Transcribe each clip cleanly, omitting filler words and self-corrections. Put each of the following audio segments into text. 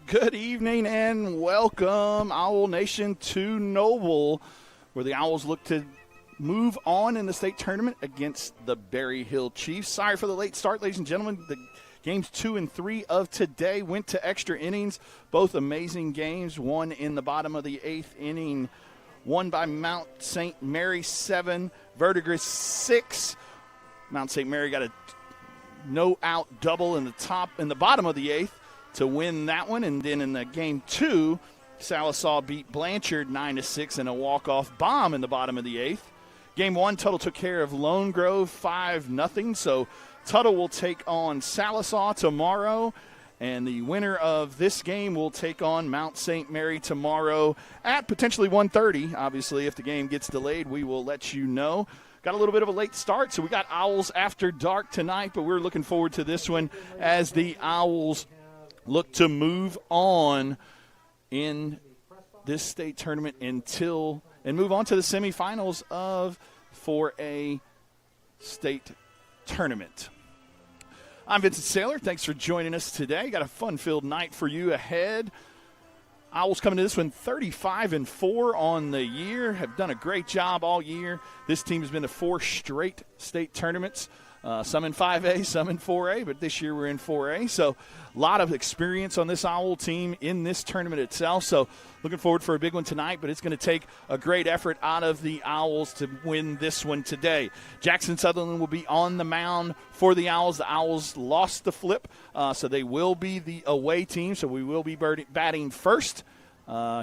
Good evening and welcome, Owl Nation, to Noble, where the Owls look to move on in the state tournament against the Berryhill Chiefs. Sorry for the late start, ladies and gentlemen. The games 2 and 3 of today went to extra innings. Both amazing games. One in the bottom of the 8th inning, won by Mount St. Mary 7, Verdigris 6. Mount St. Mary got a no-out double in the bottom of the 8th to win that one. And then in the game 2, Sallisaw beat Blanchard 9-6 in a walk-off bomb in the bottom of the 8th. Game 1, Tuttle took care of Lone Grove 5-0. So Tuttle will take on Sallisaw tomorrow, and the winner of this game will take on Mount St. Mary tomorrow at potentially 1:30. Obviously, if the game gets delayed, we will let you know. Got a little bit of a late start, so we got Owls After Dark tonight, but we're looking forward to this one as the Owls look to move on in this state tournament and move on to the semifinals of 4A state tournament. I'm Vincent Saylor. Thanks for joining us today. Got a fun-filled night for you ahead. Owls coming to this one 35-4 on the year, have done a great job all year. This team has been to 4 straight state tournaments. Some in 5A, some in 4A, but this year we're in 4A. So a lot of experience on this Owl team in this tournament itself. So looking forward for a big one tonight, but it's going to take a great effort out of the Owls to win this one today. Jackson Sutherland will be on the mound for the Owls. The Owls lost the flip, so they will be the away team. So we will be batting first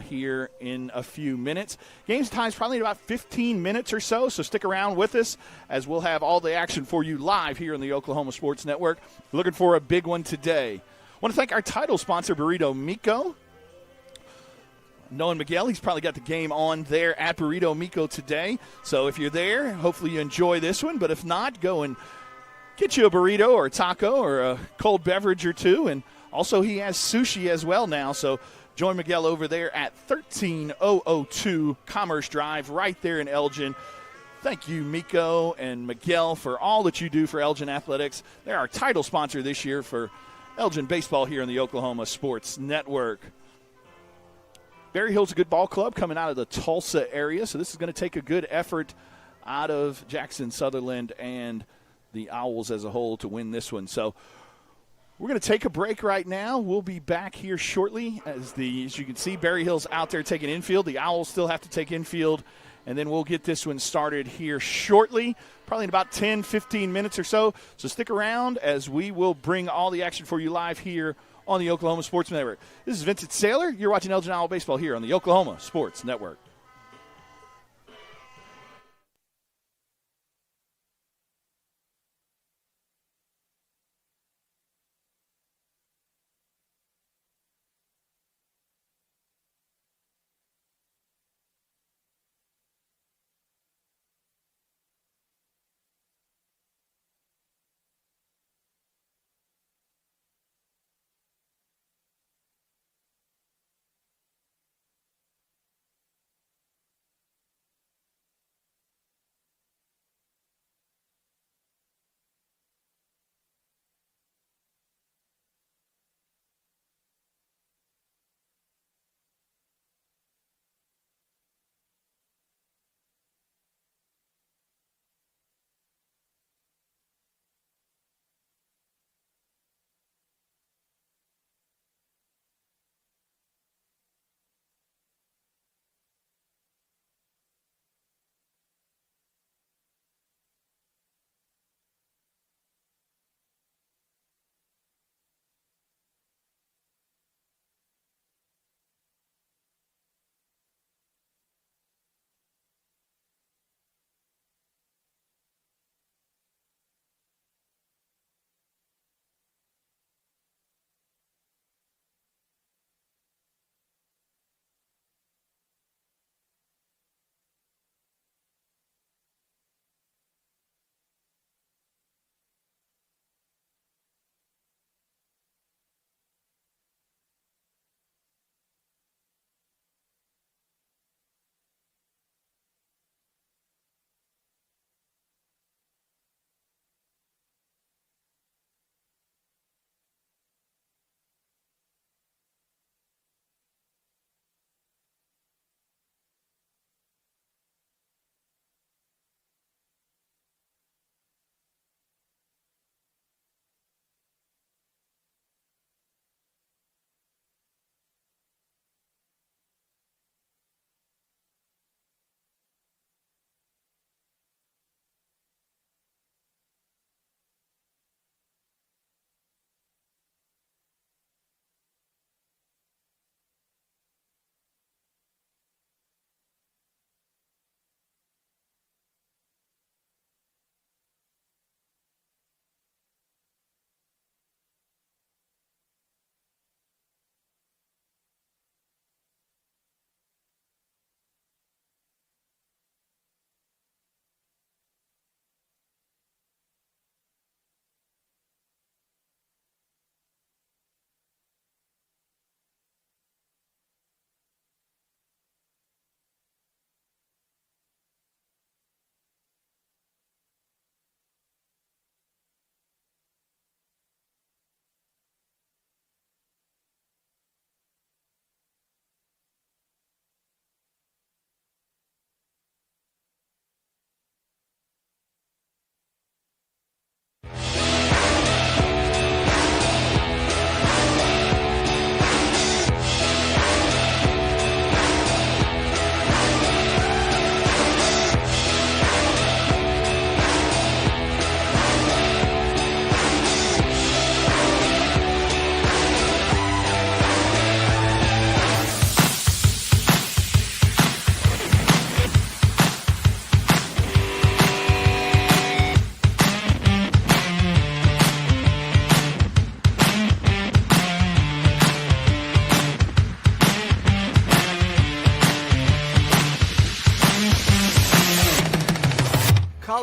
here in a few minutes. Game's time is probably in about 15 minutes or so stick around with us as we'll have all the action for you live here on the Oklahoma Sports Network. Looking for a big one today. Want to thank our title sponsor, Burrito Miko. Knowing Miguel, he's probably got the game on there at Burrito Miko today. So if you're there, hopefully you enjoy this one. But if not, go and get you a burrito or a taco or a cold beverage or two. And also he has sushi as well now, so join Miguel over there at 13002 Commerce Drive right there in Elgin. Thank you, Miko and Miguel, for all that you do for Elgin Athletics. They're our title sponsor this year for Elgin Baseball here on the Oklahoma Sports Network. Berryhill's a good ball club coming out of the Tulsa area, so this is going to take a good effort out of Jackson Sutherland and the Owls as a whole to win this one. So we're going to take a break right now. We'll be back here shortly. As you can see, Berryhill's out there taking infield. The Owls still have to take infield, and then we'll get this one started here shortly, probably in about 10, 15 minutes or so. So stick around as we will bring all the action for you live here on the Oklahoma Sports Network. This is Vincent Saylor. You're watching Elgin Owl Baseball here on the Oklahoma Sports Network.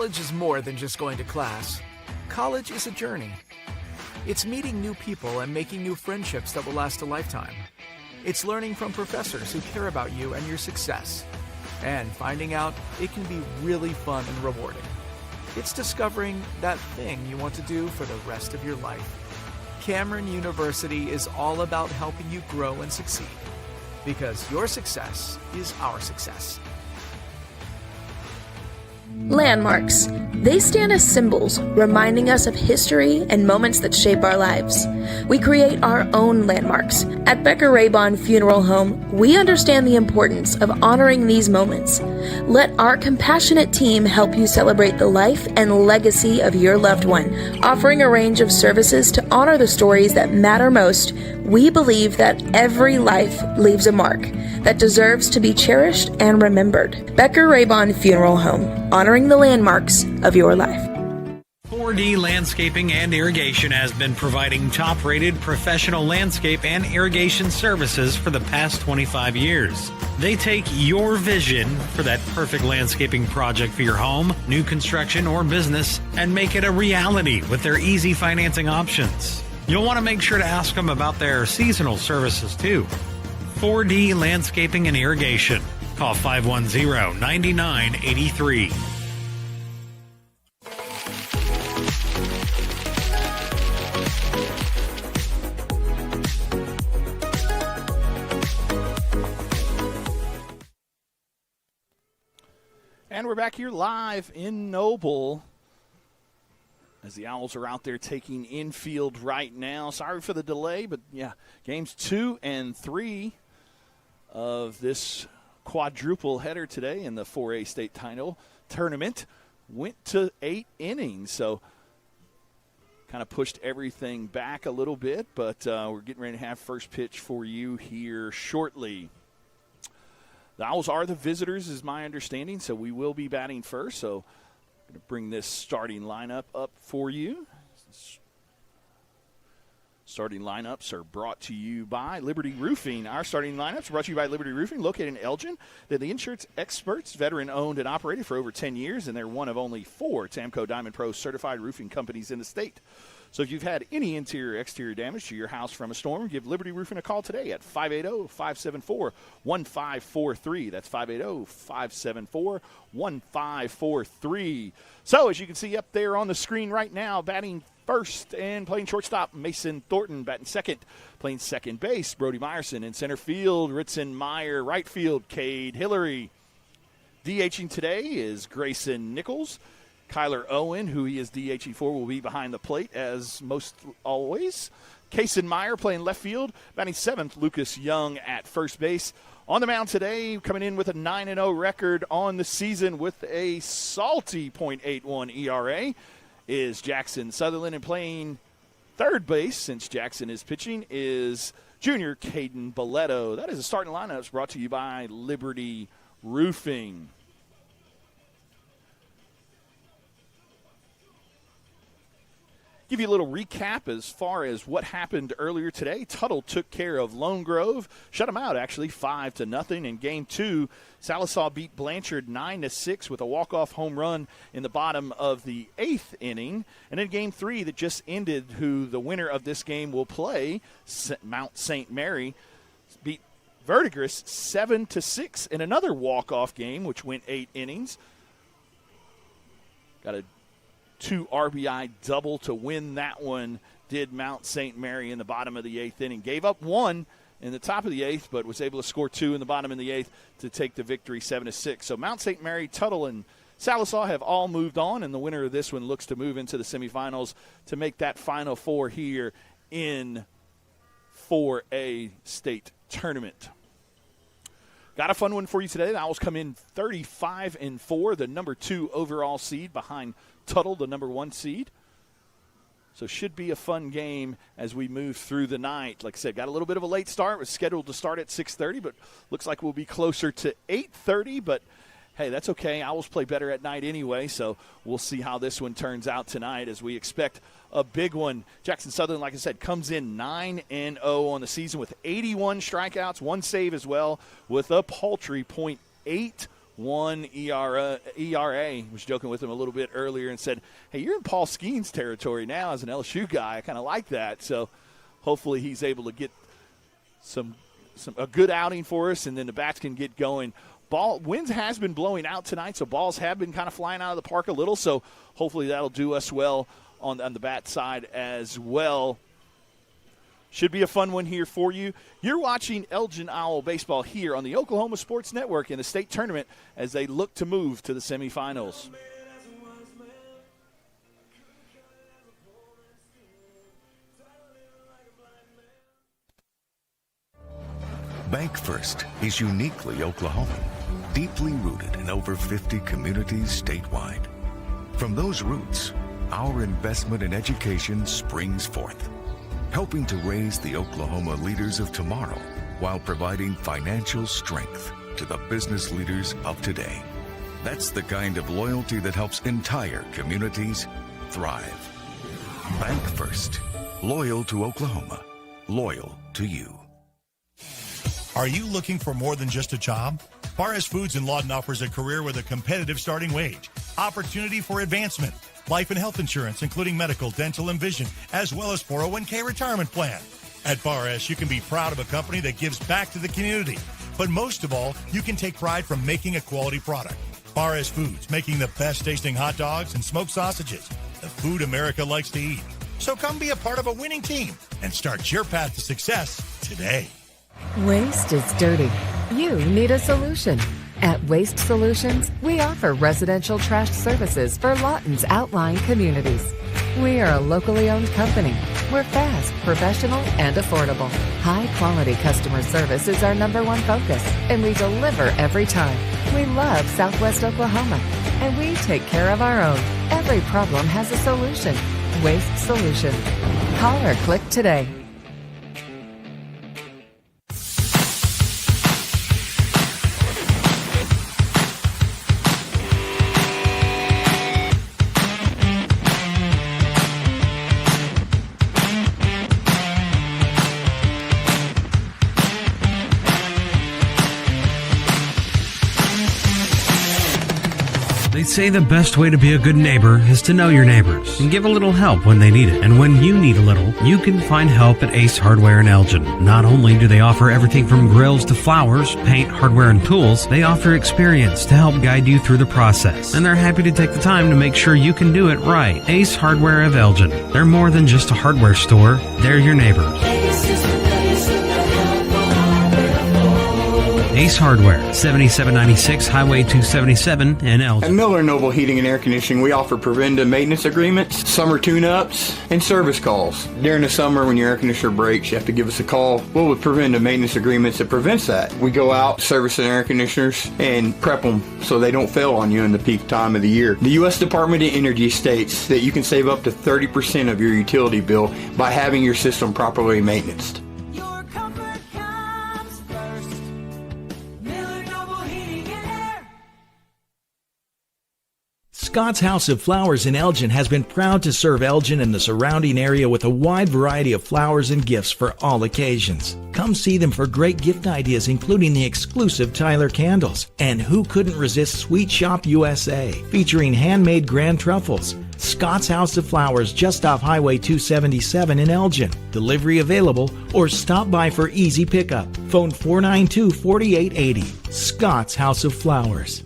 College is more than just going to class. College is a journey. It's meeting new people and making new friendships that will last a lifetime. It's learning from professors who care about you and your success. And finding out it can be really fun and rewarding. It's discovering that thing you want to do for the rest of your life. Cameron University is all about helping you grow and succeed. Because your success is our success. Landmarks. They stand as symbols, reminding us of history and moments that shape our lives. We create our own landmarks. At Becker-Raybon Funeral Home, we understand the importance of honoring these moments. Let our compassionate team help you celebrate the life and legacy of your loved one. Offering a range of services to honor the stories that matter most, we believe that every life leaves a mark that deserves to be cherished and remembered. Becker-Raybon Funeral Home, honoring the landmarks of your life. 4D Landscaping and Irrigation has been providing top-rated professional landscape and irrigation services for the past 25 years. They take your vision for that perfect landscaping project for your home, new construction, or business and make it a reality with their easy financing options. You'll want to make sure to ask them about their seasonal services too. 4D Landscaping and Irrigation. Call 510-9983. And we're back here live in Noble as the Owls are out there taking infield right now. Sorry for the delay, but yeah, games 2 and 3 of this quadruple header today in the 4A state title tournament went to 8 innings. So kind of pushed everything back a little bit, but we're getting ready to have first pitch for you here shortly. The Owls are the visitors, is my understanding, so we will be batting first. So I'm going to bring this starting lineup up for you. Starting lineups are brought to you by Liberty Roofing. Our starting lineups are brought to you by Liberty Roofing, located in Elgin. They're the insurance experts, veteran-owned and operated for over 10 years, and they're one of only 4 Tamco Diamond Pro certified roofing companies in the state. So if you've had any interior or exterior damage to your house from a storm, give Liberty Roofing a call today at 580-574-1543. That's 580-574-1543. So as you can see up there on the screen right now, batting first and playing shortstop, Mason Thornton. Batting second, playing second base, Brody Meyerson. In center field, Ritson Meyer. Right field, Cade Hillary. DHing today is Grayson Nichols. Kyler Owen, who he is DHing for, will be behind the plate as most always. Kason Meyer playing left field. Batting seventh, Lucas Young at first base. On the mound today, coming in with a 9-0 record on the season with a salty .81 ERA, is Jackson Sutherland. And playing third base, since Jackson is pitching, is junior Caden Boletto. That is a starting lineup. It's brought to you by Liberty Roofing. Give you a little recap as far as what happened earlier today. Tuttle took care of Lone Grove, shut them out actually 5-0 in game 2. Salisaw beat Blanchard 9-6 with a walk-off home run in the bottom of the 8th inning. And in game 3 that just ended, who the winner of this game will play, Mount St. Mary, beat Verdigris 7-6 in another walk-off game, which went 8 innings. Got a 2 RBI double to win that one, did Mount St. Mary in the bottom of the 8th inning. Gave up 1 in the top of the 8th, but was able to score 2 in the bottom of the 8th to take the victory 7-6. So Mount St. Mary, Tuttle, and Salisaw have all moved on, and the winner of this one looks to move into the semifinals to make that Final Four here in 4A state tournament. Got a fun one for you today. The Owls come in 35-4, the number 2 overall seed behind Tuttle, the number 1 seed. So should be a fun game as we move through the night. Like I said, got a little bit of a late start. Was scheduled to start at 6:30, but looks like we'll be closer to 8:30. But, hey, that's okay. Owls play better at night anyway, so we'll see how this one turns out tonight as we expect a big one. Jackson Sutherland, like I said, comes in 9-0 on the season with 81 strikeouts, 1 save as well, with a paltry .81 ERA. Was joking with him a little bit earlier and said, hey, you're in Paul Skeen's territory now as an LSU guy. I kind of like that. So hopefully he's able to get a good outing for us, and then the bats can get going. Winds has been blowing out tonight, so balls have been kind of flying out of the park a little, so hopefully that'll do us well on the bat side as well. Should be a fun one here for you. You're watching Elgin Owl baseball here on the Oklahoma Sports Network in the state tournament as they look to move to the semifinals. Bank First is uniquely Oklahoman, deeply rooted in over 50 communities statewide. From those roots, our investment in education springs forth, helping to raise the Oklahoma leaders of tomorrow while providing financial strength to the business leaders of today. That's the kind of loyalty that helps entire communities thrive. Bank First, loyal to Oklahoma, loyal to you. Are you looking for more than just a job? Barres Foods in Lawton offers a career with a competitive starting wage, opportunity for advancement, life and health insurance, including medical, dental, and vision, as well as 401k retirement plan. At Barres, you can be proud of a company that gives back to the community. But most of all, you can take pride from making a quality product. Barres Foods, making the best tasting hot dogs and smoked sausages, the food America likes to eat. So come be a part of a winning team and start your path to success today. Waste is dirty. You need a solution. At Waste Solutions, we offer residential trash services for Lawton's outlying communities. We are a locally owned company. We're fast, professional, and affordable. High-quality customer service is our #1 focus, and we deliver every time. We love Southwest Oklahoma, and we take care of our own. Every problem has a solution. Waste Solutions. Call or click today. They say the best way to be a good neighbor is to know your neighbors and give a little help when they need it. And when you need a little, you can find help at Ace Hardware in Elgin. Not only do they offer everything from grills to flowers, paint, hardware, and tools, they offer experience to help guide you through the process. And they're happy to take the time to make sure you can do it right. Ace Hardware of Elgin. They're more than just a hardware store. They're your neighbor. Ace Hardware, 7796 Highway 277 in Elgin. At Miller Noble Heating and Air Conditioning, we offer preventive maintenance agreements, summer tune-ups, and service calls. During the summer, when your air conditioner breaks, you have to give us a call. Well, with preventive maintenance agreements, it prevents that. We go out, service the air conditioners, and prep them so they don't fail on you in the peak time of the year. The U.S. Department of Energy states that you can save up to 30% of your utility bill by having your system properly maintained. Scott's House of Flowers in Elgin has been proud to serve Elgin and the surrounding area with a wide variety of flowers and gifts for all occasions. Come see them for great gift ideas, including the exclusive Tyler candles. And who couldn't resist Sweet Shop USA, featuring handmade grand truffles. Scott's House of Flowers, just off Highway 277 in Elgin. Delivery available, or stop by for easy pickup. Phone 492-4880. Scott's House of Flowers.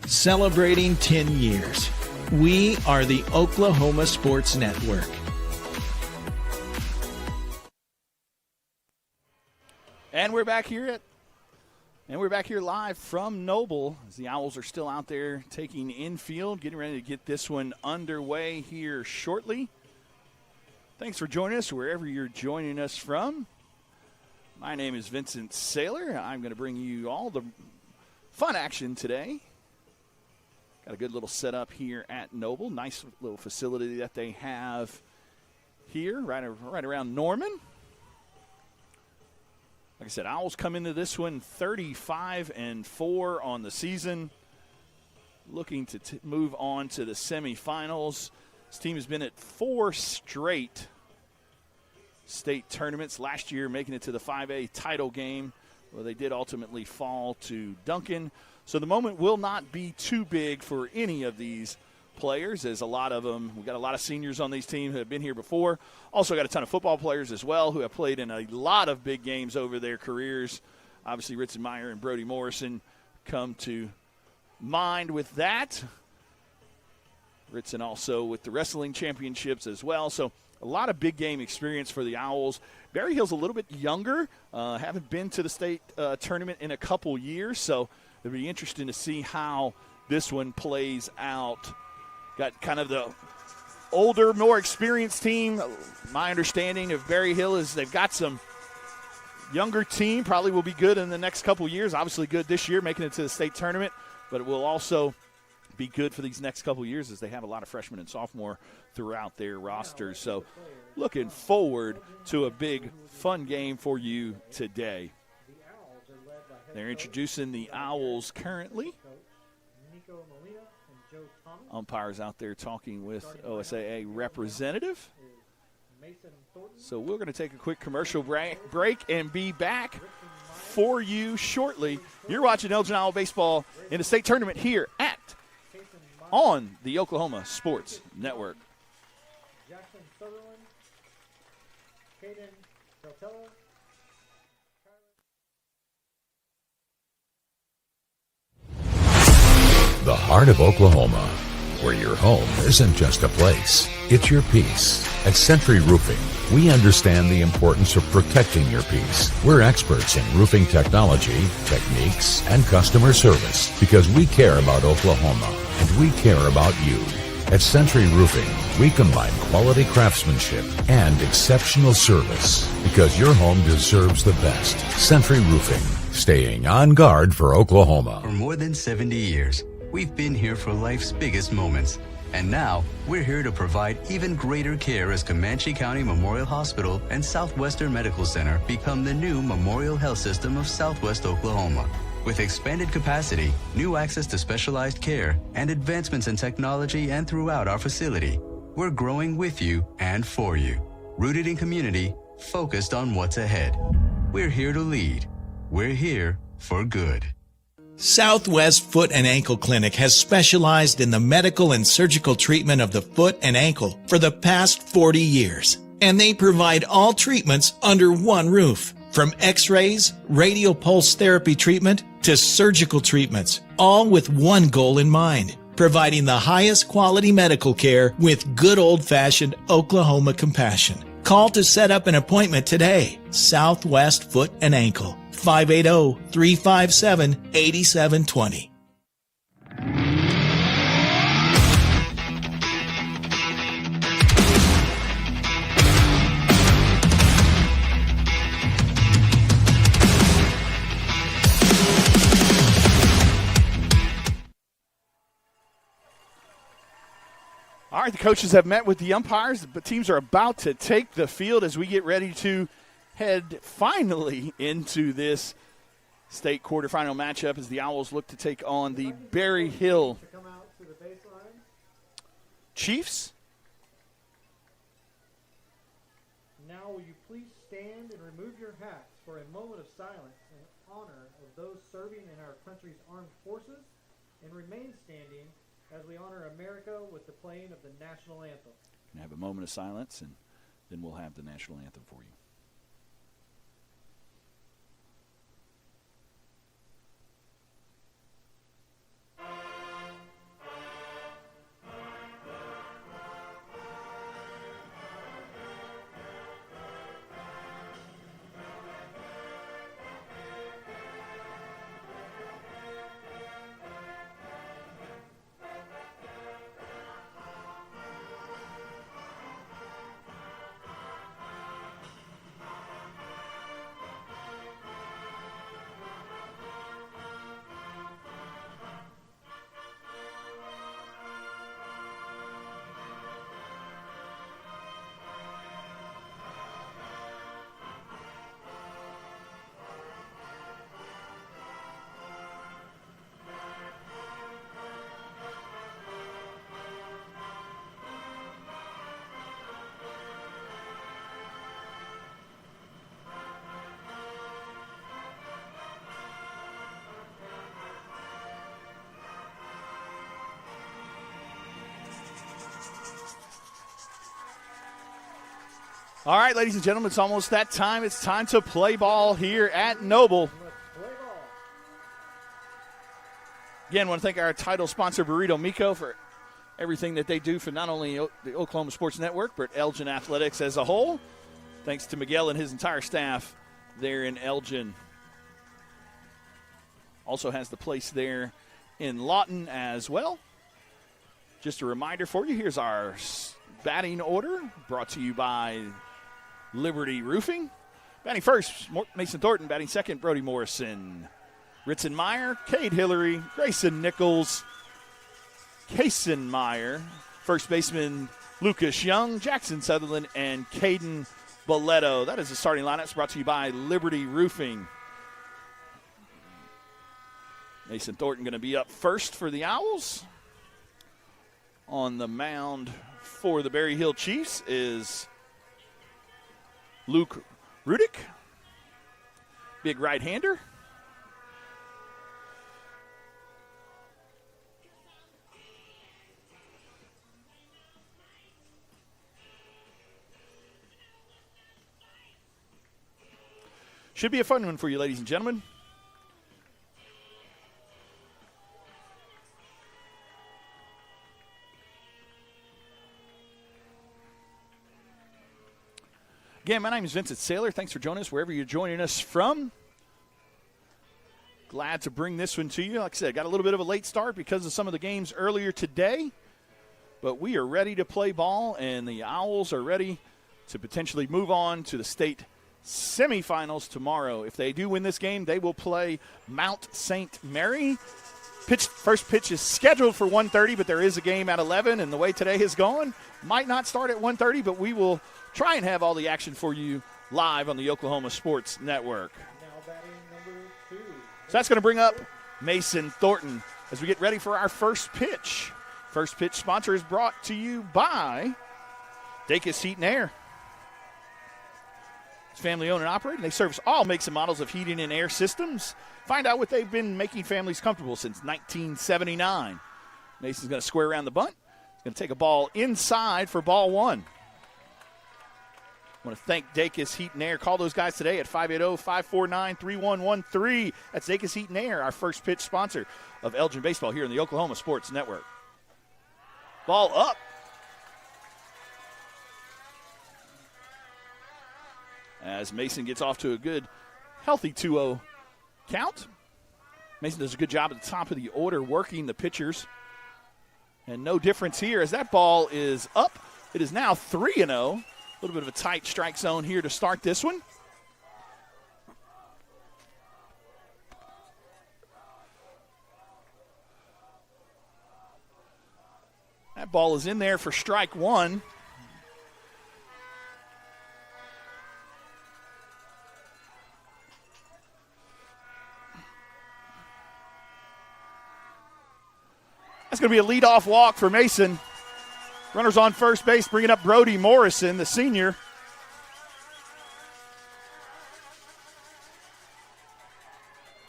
Celebrating 10 years. We are the Oklahoma Sports Network. And we're back here live from Noble as the Owls are still out there taking infield, getting ready to get this one underway here shortly. Thanks for joining us wherever you're joining us from. My name is Vincent Saylor. I'm going to bring you all the fun action today. Got a good little setup here at Noble. Nice little facility that they have here right around Norman. Like I said, Owls come into this one 35-4 on the season, looking to move on to the semifinals. This team has been at 4 straight state tournaments. Last year, making it to the 5A title game Well, they did ultimately fall to Duncan. So the moment will not be too big for any of these players, as a lot of them, we've got a lot of seniors on these teams who have been here before. Also got a ton of football players as well who have played in a lot of big games over their careers. Obviously, Ritzenmeyer and Brody Morrison come to mind with that. Ritson also with the wrestling championships as well. So a lot of big game experience for the Owls. Berryhill's a little bit younger, haven't been to the state tournament in a couple years, so it'll be interesting to see how this one plays out. Got kind of the older, more experienced team. My understanding of Berryhill is they've got some younger team, probably will be good in the next couple years. Obviously good this year, making it to the state tournament, but it will also be good for these next couple years as they have a lot of freshmen and sophomore throughout their rosters. So looking forward to a big, fun game for you today. They're introducing the Owls currently. Umpires out there talking with OSAA representative. So we're going to take a quick commercial break and be back for you shortly. You're watching Elgin Owl baseball in the state tournament here on the Oklahoma Sports Network. Jackson Sutherland, Caden Deltello. The heart of Oklahoma, where your home isn't just a place, it's your peace. At Century Roofing, we understand the importance of protecting your peace. We're experts in roofing technology, techniques, and customer service because we care about Oklahoma and we care about you. At Century Roofing, we combine quality craftsmanship and exceptional service because your home deserves the best. Century Roofing, staying on guard for Oklahoma. For more than 70 years, we've been here for life's biggest moments. And now, we're here to provide even greater care as Comanche County Memorial Hospital and Southwestern Medical Center become the new Memorial Health System of Southwest Oklahoma. With expanded capacity, new access to specialized care, and advancements in technology and throughout our facility, we're growing with you and for you. Rooted in community, focused on what's ahead. We're here to lead. We're here for good. Southwest Foot and Ankle Clinic has specialized in the medical and surgical treatment of the foot and ankle for the past 40 years. And they provide all treatments under one roof. From x-rays, radial pulse therapy treatment, to surgical treatments, all with one goal in mind, providing the highest quality medical care with good old-fashioned Oklahoma compassion. Call to set up an appointment today. Southwest Foot and Ankle, 580-357-8720. All right, the coaches have met with the umpires, but teams are about to take the field as we get ready to head finally into this state quarterfinal matchup as the Owls look to take on the Berryhill Chiefs. Now will you please stand and remove your hats for a moment of silence in honor of those serving in our country's armed forces, and remain standing as we honor America with the playing of the national anthem. We're going to have a moment of silence, and then we'll have the national anthem for you. All right, ladies and gentlemen, it's almost that time. It's time to play ball here at Noble. Again, I want to thank our title sponsor, Burrito Miko, for everything that they do for not only the Oklahoma Sports Network, but Elgin Athletics as a whole. Thanks to Miguel and his entire staff there in Elgin. Also has the place there in Lawton as well. Just a reminder for you, here's our batting order brought to you by Liberty Roofing. Batting first, Mason Thornton. Batting second, Brody Morrison. Ritson Meyer, Cade Hillary, Grayson Nichols, Kason Meyer, first baseman Lucas Young, Jackson Sutherland, and Caden Boletto. That is the starting lineup. It's brought to you by Liberty Roofing. Mason Thornton going to be up first for the Owls. On the mound for the Berryhill Chiefs is Luke Rudick, big right-hander. Should be a fun one for you, ladies and gentlemen. Again, my name is Vincent Saylor. Thanks for joining us wherever you're joining us from. Glad to bring this one to you. Like I said, got a little bit of a late start because of some of the games earlier today. But we are ready to play ball, and the Owls are ready to potentially move on to the state semifinals tomorrow. If they do win this game, they will play Mount St. Mary. First pitch is scheduled for 1:30, but there is a game at 11, and the way today has gone, might not start at 1:30, but we will try and have all the action for you live on the Oklahoma Sports Network. Now batting number 2. So that's going to bring up Mason Thornton as we get ready for our first pitch. First pitch sponsor is brought to you by Dacus Heat and Air. It's family owned and operated. They service all makes and models of heating and air systems. Find out what they've been making families comfortable since 1979. Mason's going to square around the bunt. He's going to take a ball inside for ball 1. I want to thank Dacus Heat and Air. Call those guys today at 580-549-3113. That's Dacus Heat and Air, our first pitch sponsor of Elgin Baseball here in the Oklahoma Sports Network. Ball up. As Mason gets off to a good, healthy 2-0 count. Mason does a good job at the top of the order working the pitchers. And no difference here as that ball is up. It is now 3-0. A little bit of a tight strike zone here to start this one. That ball is in there for strike 1. That's going to be a leadoff walk for Mason. Runners on first base, bringing up Brody Morrison, the senior.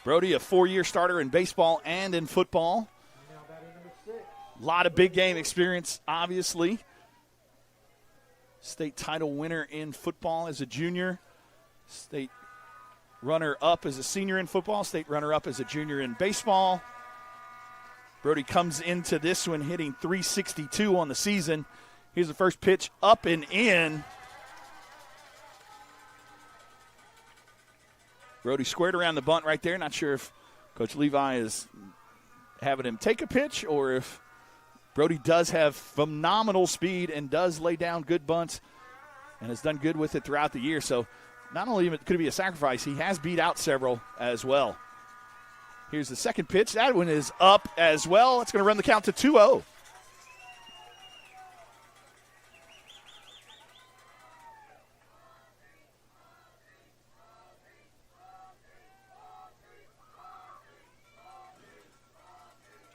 Brody, a 4-year starter in baseball and in football. Now batting number 6. A lot of big game experience, obviously. State title winner in football as a junior. State runner-up as a senior in football. State runner-up as a junior in baseball. Brody comes into this one hitting .362 on the season. Here's the first pitch, up and in. Brody squared around the bunt right there. Not sure if Coach Levi is having him take a pitch or if Brody does have phenomenal speed and does lay down good bunts and has done good with it throughout the year. So not only could it be a sacrifice, he has beat out several as well. Here's the second pitch. That one is up as well. It's going to run the count to 2-0.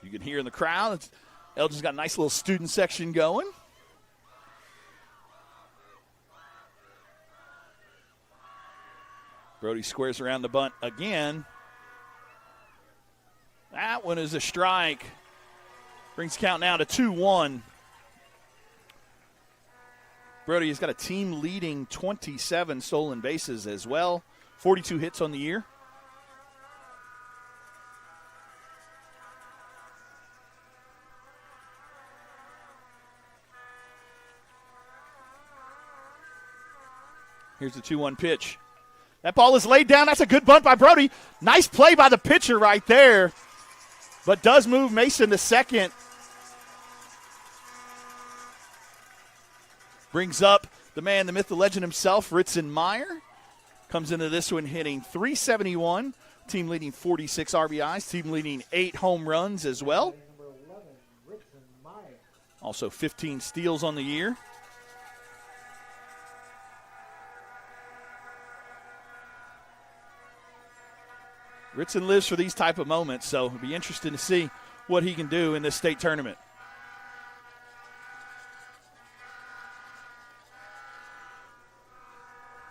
You can hear in the crowd, Elgin's got a nice little student section going. Brody squares around the bunt again. That one is a strike. Brings count now to 2-1. Brody has got a team-leading 27 stolen bases as well, 42 hits on the year. Here's the 2-1 pitch. That ball is laid down. That's a good bunt by Brody. Nice play by the pitcher right there, but does move Mason to second. Brings up the man, the myth, the legend himself, Ritson Meyer. Comes into this one hitting .371, team leading 46 RBIs, team leading 8 home runs as well. Also 15 steals on the year. Ritson lives for these type of moments, so it'll be interesting to see what he can do in this state tournament.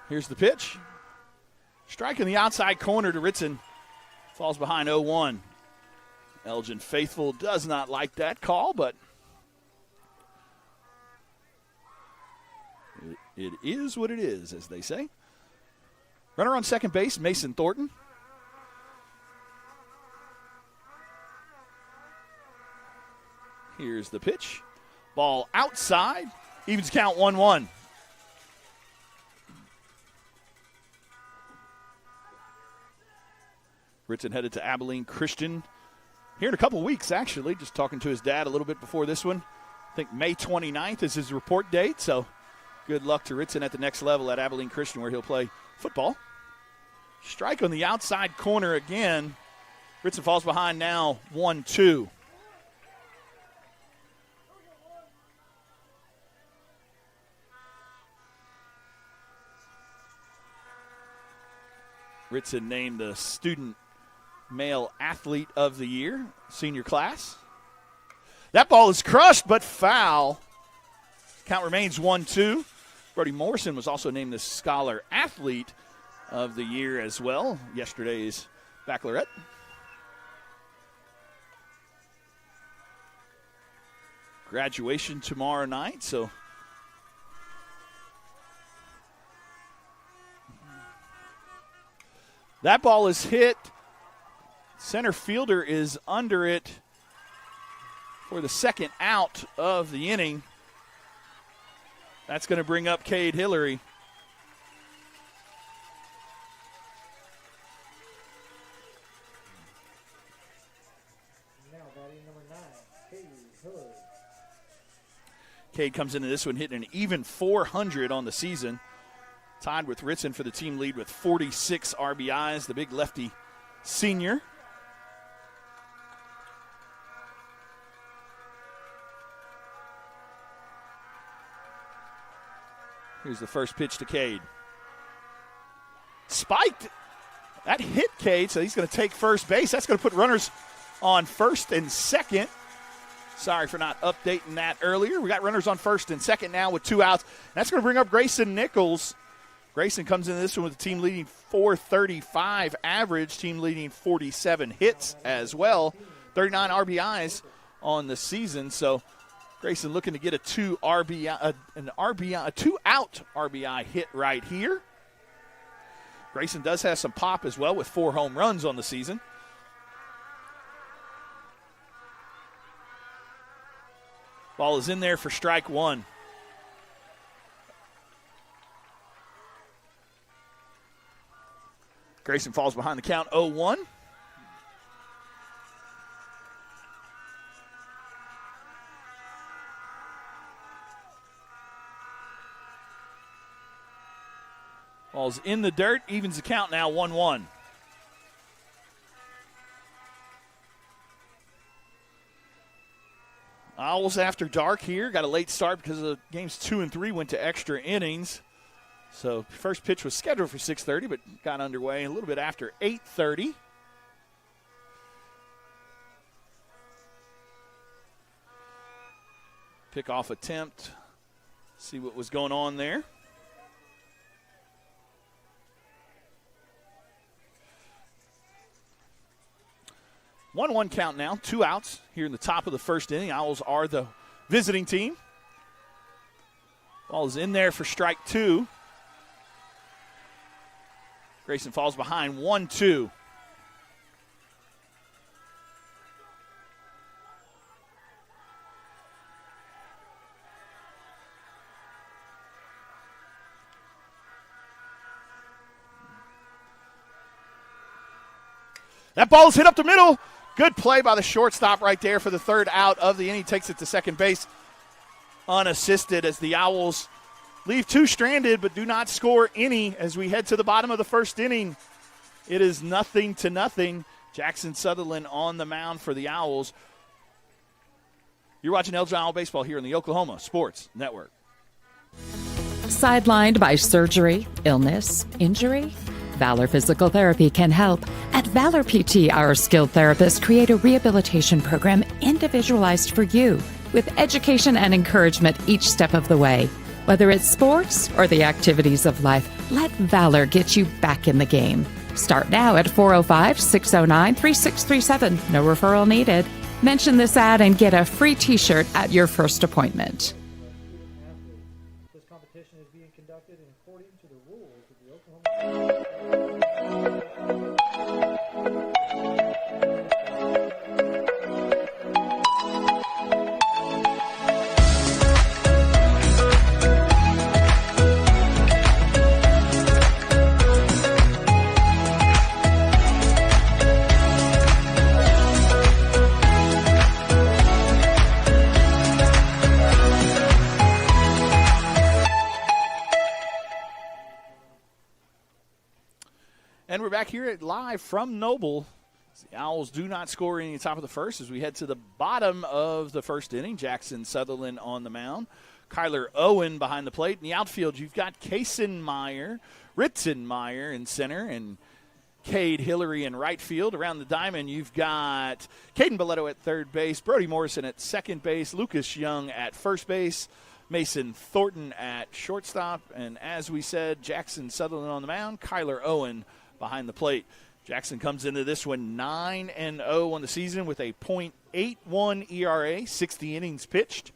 Here's the pitch. Strike in the outside corner to Ritson. Falls behind 0-1. Elgin faithful does not like that call, but it is what it is, as they say. Runner on second base, Mason Thornton. Here's the pitch. Ball outside. Evens count 1-1. Ritson headed to Abilene Christian here in a couple weeks, actually. Just talking to his dad a little bit before this one. I think May 29th is his report date, so good luck to Ritson at the next level at Abilene Christian where he'll play football. Strike on the outside corner again. Ritson falls behind now 1-2. Ritson named the student male athlete of the year, senior class. That ball is crushed, but foul. Count remains 1-2. Brody Morrison was also named the scholar athlete of the year as well, yesterday's baccalaureate. Graduation tomorrow night, so that ball is hit. Center fielder is under it for the second out of the inning. That's going to bring up Cade Hillary. Now batting number 9, Cade Hillary. Cade comes into this one hitting an even .400 on the season. Tied with Ritson for the team lead with 46 RBIs, the big lefty senior. Here's the first pitch to Cade. Spiked. That hit Cade, so he's going to take first base. That's going to put runners on first and second. Sorry for not updating that earlier. We got runners on first and second now with 2 outs. That's going to bring up Grayson Nichols. Grayson comes into this one with a team leading .435 average, team leading 47 hits as well, 39 RBIs on the season. So Grayson looking to get a 2-out RBI hit right here. Grayson does have some pop as well with 4 home runs on the season. Ball is in there for strike 1. Grayson falls behind the count 0-1. Ball's in the dirt, evens the count now 1-1. Owls after dark here. Got a late start because the games 2 and 3 went to extra innings. So first pitch was scheduled for 6:30, but got underway a little bit after 8:30. Pickoff attempt. See what was going on there. One count now, 2 outs here in the top of the first inning. Owls are the visiting team. Ball is in there for strike 2. Grayson falls behind 1-2. That ball is hit up the middle. Good play by the shortstop right there for the third out of the inning. Takes it to second base unassisted as the Owls leave 2 stranded but do not score any as we head to the bottom of the first inning. It is 0-0. Jackson Sutherland on the mound for the Owls. You're watching Elgin Owl Baseball here on the Oklahoma Sports Network. Sidelined by surgery, illness, injury? Valor Physical Therapy can help. At Valor PT, our skilled therapists create a rehabilitation program individualized for you, with education and encouragement each step of the way. Whether it's sports or the activities of life, let Valor get you back in the game. Start now at 405-609-3637. No referral needed. Mention this ad and get a free t-shirt at your first appointment. This competition is being conducted according to the rules of the Oklahoma. And we're back here at live from Noble. The Owls do not score any at the top of the first as we head to the bottom of the first inning. Jackson Sutherland on the mound. Kyler Owen behind the plate. In the outfield, you've got Ritzenmeyer in center, and Cade Hillary in right field. Around the diamond, you've got Caden Boletto at third base, Brody Morrison at second base, Lucas Young at first base, Mason Thornton at shortstop, and as we said, Jackson Sutherland on the mound, Kyler Owen behind the plate. Jackson comes into this one 9-0 on the season with a .81 ERA, 60 innings pitched,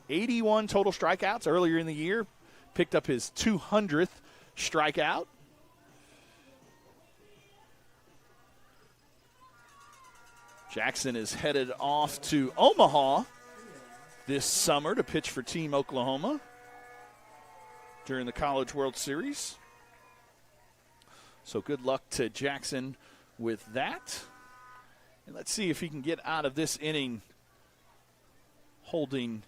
81 total strikeouts earlier in the year. Picked up his 200th strikeout. Jackson is headed off to Omaha this summer to pitch for Team Oklahoma during the College World Series. So good luck to Jackson with that. And let's see if he can get out of this inning holding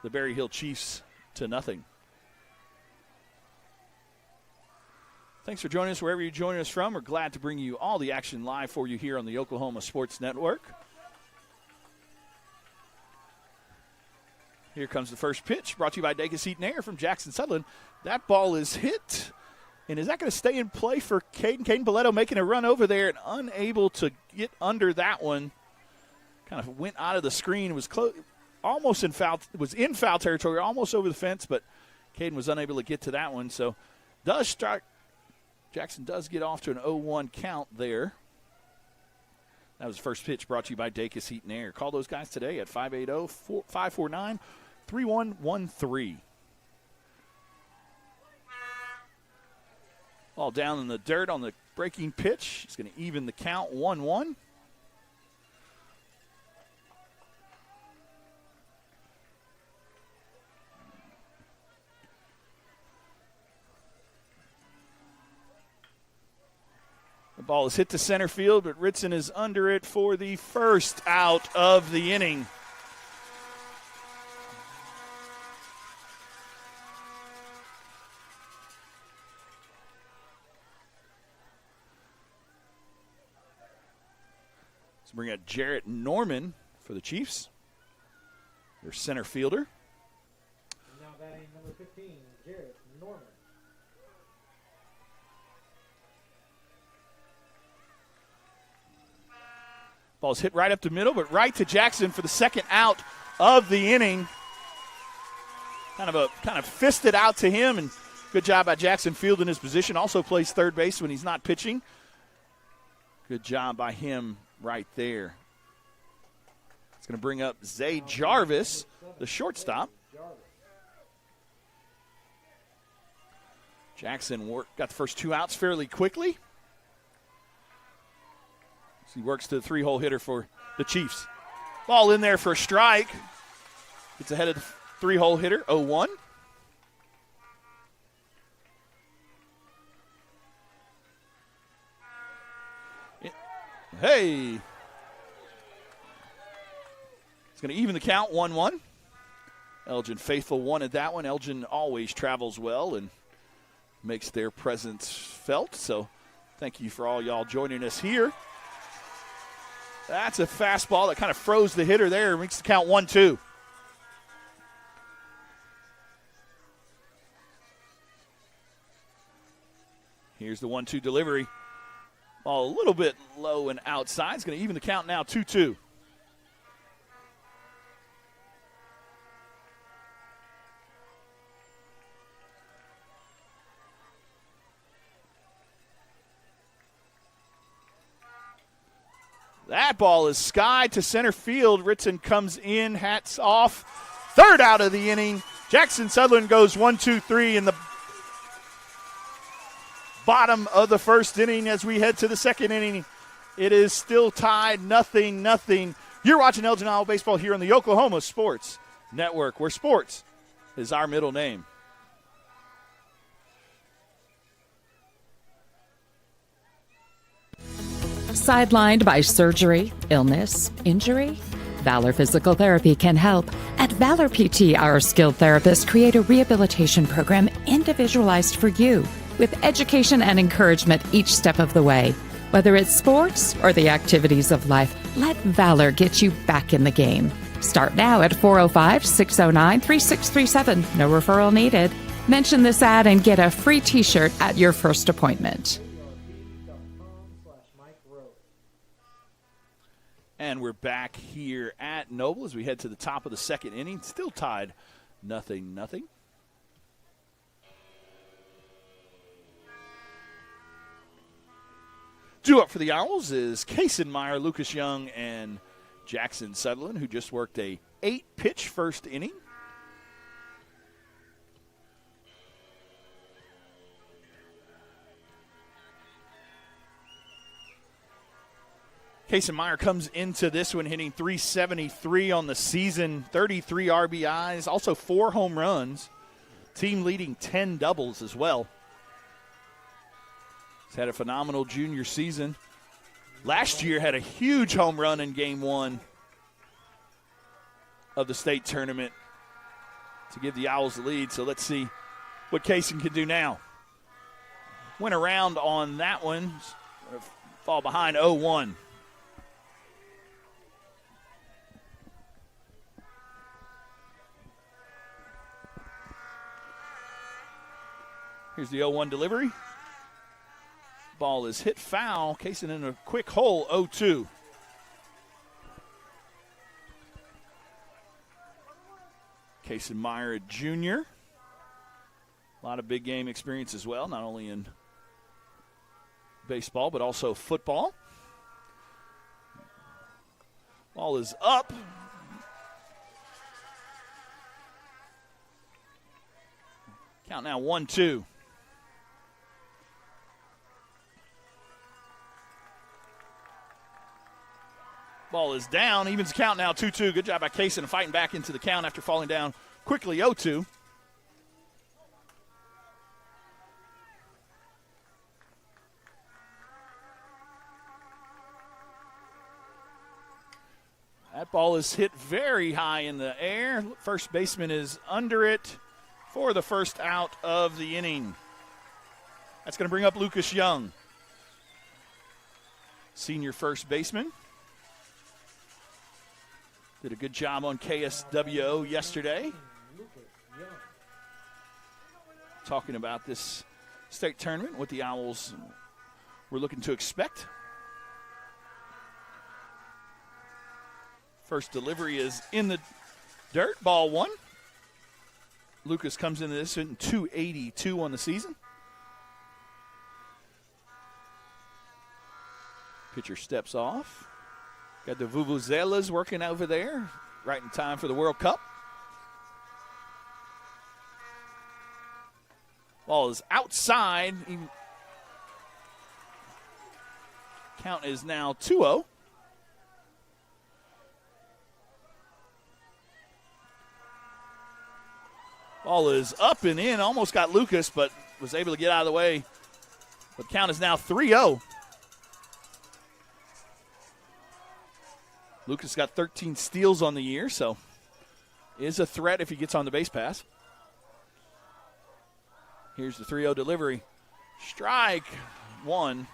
the Berryhill Chiefs to 0. Thanks for joining us wherever you're joining us from. We're glad to bring you all the action live for you here on the Oklahoma Sports Network. Here comes the first pitch, brought to you by Dacus Heat and Air from Jackson Sutherland. That ball is hit. And is that going to stay in play for Caden? Caden Boletto making a run over there and unable to get under that one. Kind of went out of the screen. Was almost in foul. Was in foul territory, almost over the fence, but Caden was unable to get to that one. So does strike. Jackson does get off to an 0-1 count there. That was the first pitch brought to you by Dacus Heat and Air. Call those guys today at 580-549-3113. Ball down in the dirt on the breaking pitch. It's going to even the count 1-1. The ball is hit to center field, but Ritson is under it for the first out of the inning. Let's bring out Jarrett Norman for the Chiefs, their center fielder. Now batting number 15, Jarrett Norman. Ball's hit right up the middle, but right to Jackson for the second out of the inning. Kind of fisted out to him, and good job by Jackson fielding his position. Also plays third base when he's not pitching. Good job by him right there. It's going to bring up Zay Jarvis, the shortstop. Jackson got the first 2 outs fairly quickly. So he works to the 3-hole hitter for the Chiefs. Ball in there for a strike. Gets ahead of the 3-hole hitter, 0-1. Hey. It's going to even the count, 1-1. Elgin faithful wanted that one. Elgin always travels well and makes their presence felt. So thank you for all y'all joining us here. That's a fastball that kind of froze the hitter there. Makes the count 1-2. Here's the 1-2 delivery. Ball a little bit low and outside. It's going to even the count now, 2-2. That ball is skied to center field. Ritson comes in, hats off. Third out of the inning. Jackson Sutherland goes 1-2-3 in the bottom of the first inning as we head to the second inning. It is still tied 0-0. You're watching Elgin Owl Baseball here on the Oklahoma Sports Network, where sports is our middle name. Sidelined by surgery, illness, injury? Valor Physical Therapy can help. At Valor PT, our skilled therapists create a rehabilitation program individualized for you, with education and encouragement each step of the way. Whether it's sports or the activities of life, let Valor get you back in the game. Start now at 405-609-3637. No referral needed. Mention this ad and get a free t-shirt at your first appointment. And we're back here at Noble as we head to the top of the second inning. Still tied 0-0. Due up for the Owls is Kaysen-Meyer, Lucas Young, and Jackson Sutherland, who just worked a 8-pitch first inning. Kaysen-Meyer comes into this one hitting .373 on the season, 33 RBIs, also 4 home runs, team leading 10 doubles as well. He's had a phenomenal junior season. Last year had a huge home run in Game 1 of the state tournament to give the Owls the lead. So let's see what Kaysen can do now. Went around on that one. Fall behind 0-1. Here's the 0-1 delivery. Ball is hit foul. Kaysen in a quick hole, 0-2. Kaysen-Meyer, a junior. A lot of big game experience as well, not only in baseball but also football. Ball is up. Count now 1-2. Ball is down. Evens the count now 2-2. Good job by Kaysen fighting back into the count after falling down quickly 0-2. That ball is hit very high in the air. First baseman is under it for the first out of the inning. That's going to bring up Lucas Young, senior first baseman. Did a good job on KSWO yesterday. Talking about this state tournament, what the Owls were looking to expect. First delivery is in the dirt, ball 1. Lucas comes into this in 282 on the season. Pitcher steps off. Got the Vuvuzelas working over there, right in time for the World Cup. Ball is outside. Count is now 2-0. Ball is up and in. Almost got Lucas, but was able to get out of the way. But count is now 3-0. Lucas got 13 steals on the year, so is a threat if he gets on the base pass. Here's the 3-0 delivery. Strike one.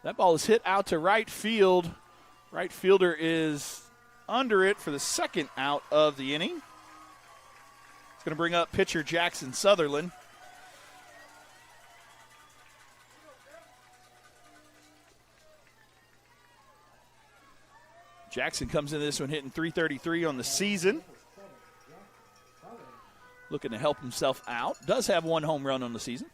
That ball is hit out to right field. Right fielder is under it for the second out of the inning. It's going to bring up pitcher Jackson Sutherland. Jackson comes into this one hitting .333 on the season. Looking to help himself out. Does have one home run on the season.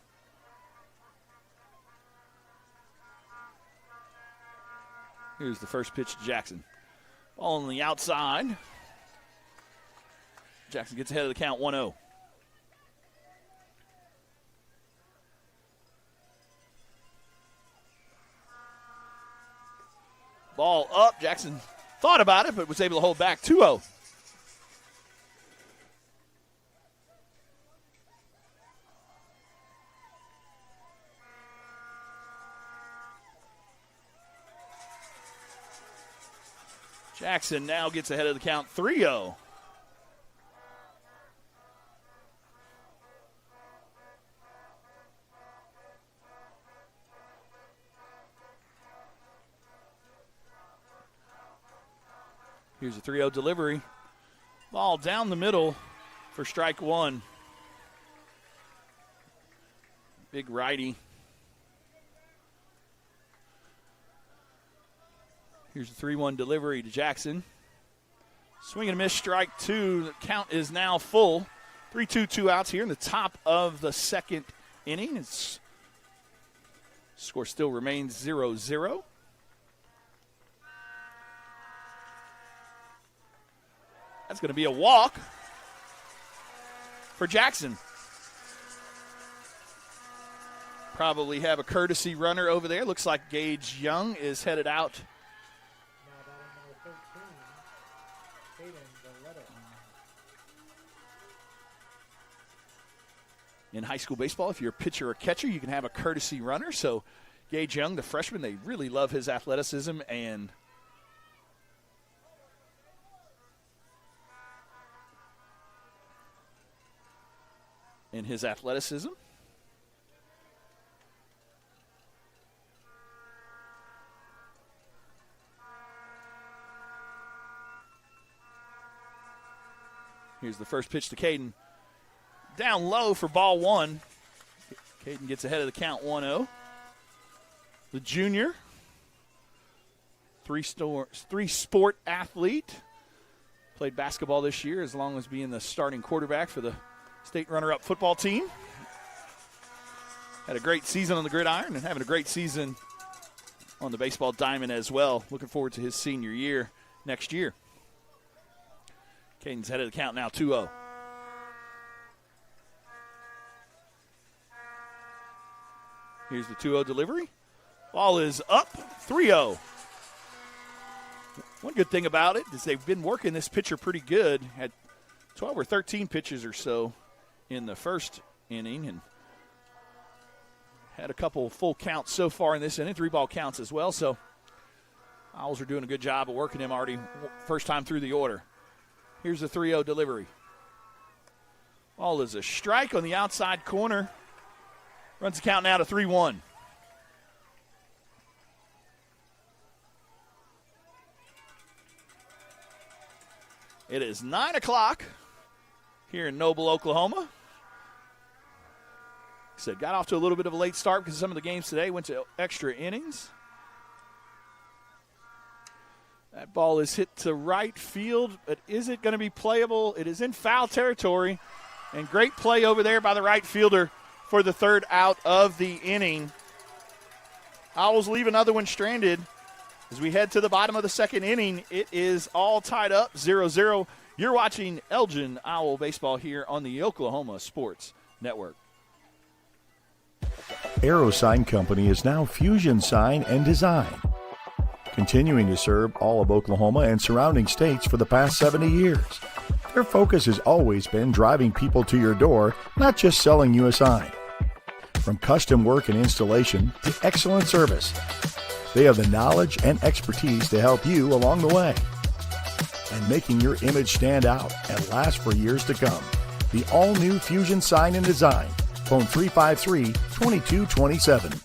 Here's the first pitch to Jackson. Ball on the outside. Jackson gets ahead of the count 1-0. Ball up. Jackson thought about it, but was able to hold back 2-0. Jackson now gets ahead of the count 3-0. Here's a 3-0 delivery. Ball down the middle for strike one. Big righty. Here's the 3-1 delivery to Jackson. Swing and a miss, strike two. The count is now full. 3-2, 2 outs here in the top of the second inning. Its score still remains 0-0. That's going to be a walk for Jackson. Probably have a courtesy runner over there. Looks like Gage Young is headed out. In high school baseball, if you're a pitcher or catcher, you can have a courtesy runner. So Gage Young, the freshman, they really love his athleticism and his athleticism. Here's the first pitch to Caden. Down low for ball one. Caden gets ahead of the count 1-0. The junior, three-sport athlete. Played basketball this year as long as being the starting quarterback for the state runner-up football team. Had a great season on the gridiron and having a great season on the baseball diamond as well. Looking forward to his senior year next year. Caden's head of the count now 2-0. Here's the 2-0 delivery. Ball is up, 3-0. One good thing about it is they've been working this pitcher pretty good. Had 12 or 13 pitches or so in the first inning and had a couple full counts so far in this inning, 3-ball counts as well. So Owls are doing a good job of working him already first time through the order. Here's the 3-0 delivery. Ball is a strike on the outside corner. Runs the count now to 3-1. It is 9 o'clock here in Noble, Oklahoma. Said got off to a little bit of a late start because some of the games today went to extra innings. That ball is hit to right field, but is it going to be playable? It is in foul territory, and great play over there by the right fielder for the third out of the inning. Owls leave another one stranded. As we head to the bottom of the second inning, it is all tied up 0-0. You're watching Elgin Owl Baseball here on the Oklahoma Sports Network. Aero Sign Company is now Fusion Sign and Design, continuing to serve all of Oklahoma and surrounding states for the past 70 years. Their focus has always been driving people to your door, not just selling you a sign. From custom work and installation to excellent service, they have the knowledge and expertise to help you along the way and making your image stand out and last for years to come. The all-new Fusion Sign and Design. Phone 353-2227.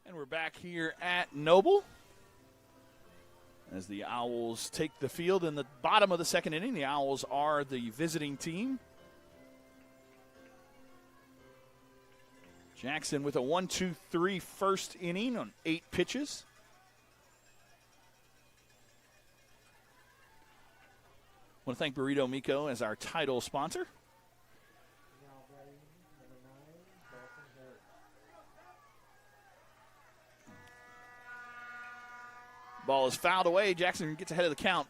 And we're back here at Noble as the Owls take the field in the bottom of the second inning. The Owls are the visiting team. Jackson with a 1-2-3 first inning on 8 pitches. I want to thank Burrito Miko as our title sponsor. Ball is fouled away. Jackson gets ahead of the count.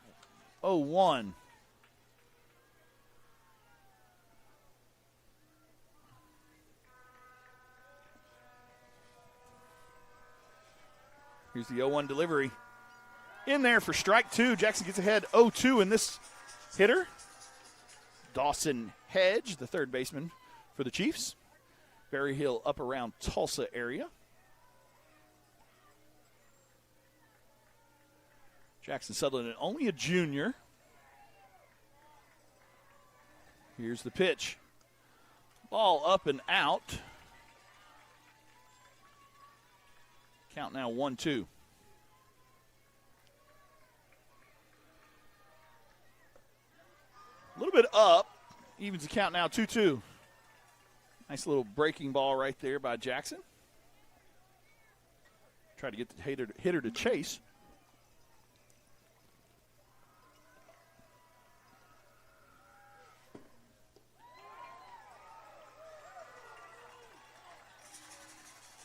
0-1. Here's the 0-1 delivery. In there for strike 2. Jackson gets ahead 0-2 in this hitter. Dawson Hedge, the third baseman for the Chiefs. Berryhill up around Tulsa area. Jackson Sutherland, only a junior. Here's the pitch. Ball up and out. Count now 1-2. A little bit up. Evens the count now 2-2. Nice little breaking ball right there by Jackson. Try to get the hitter to chase.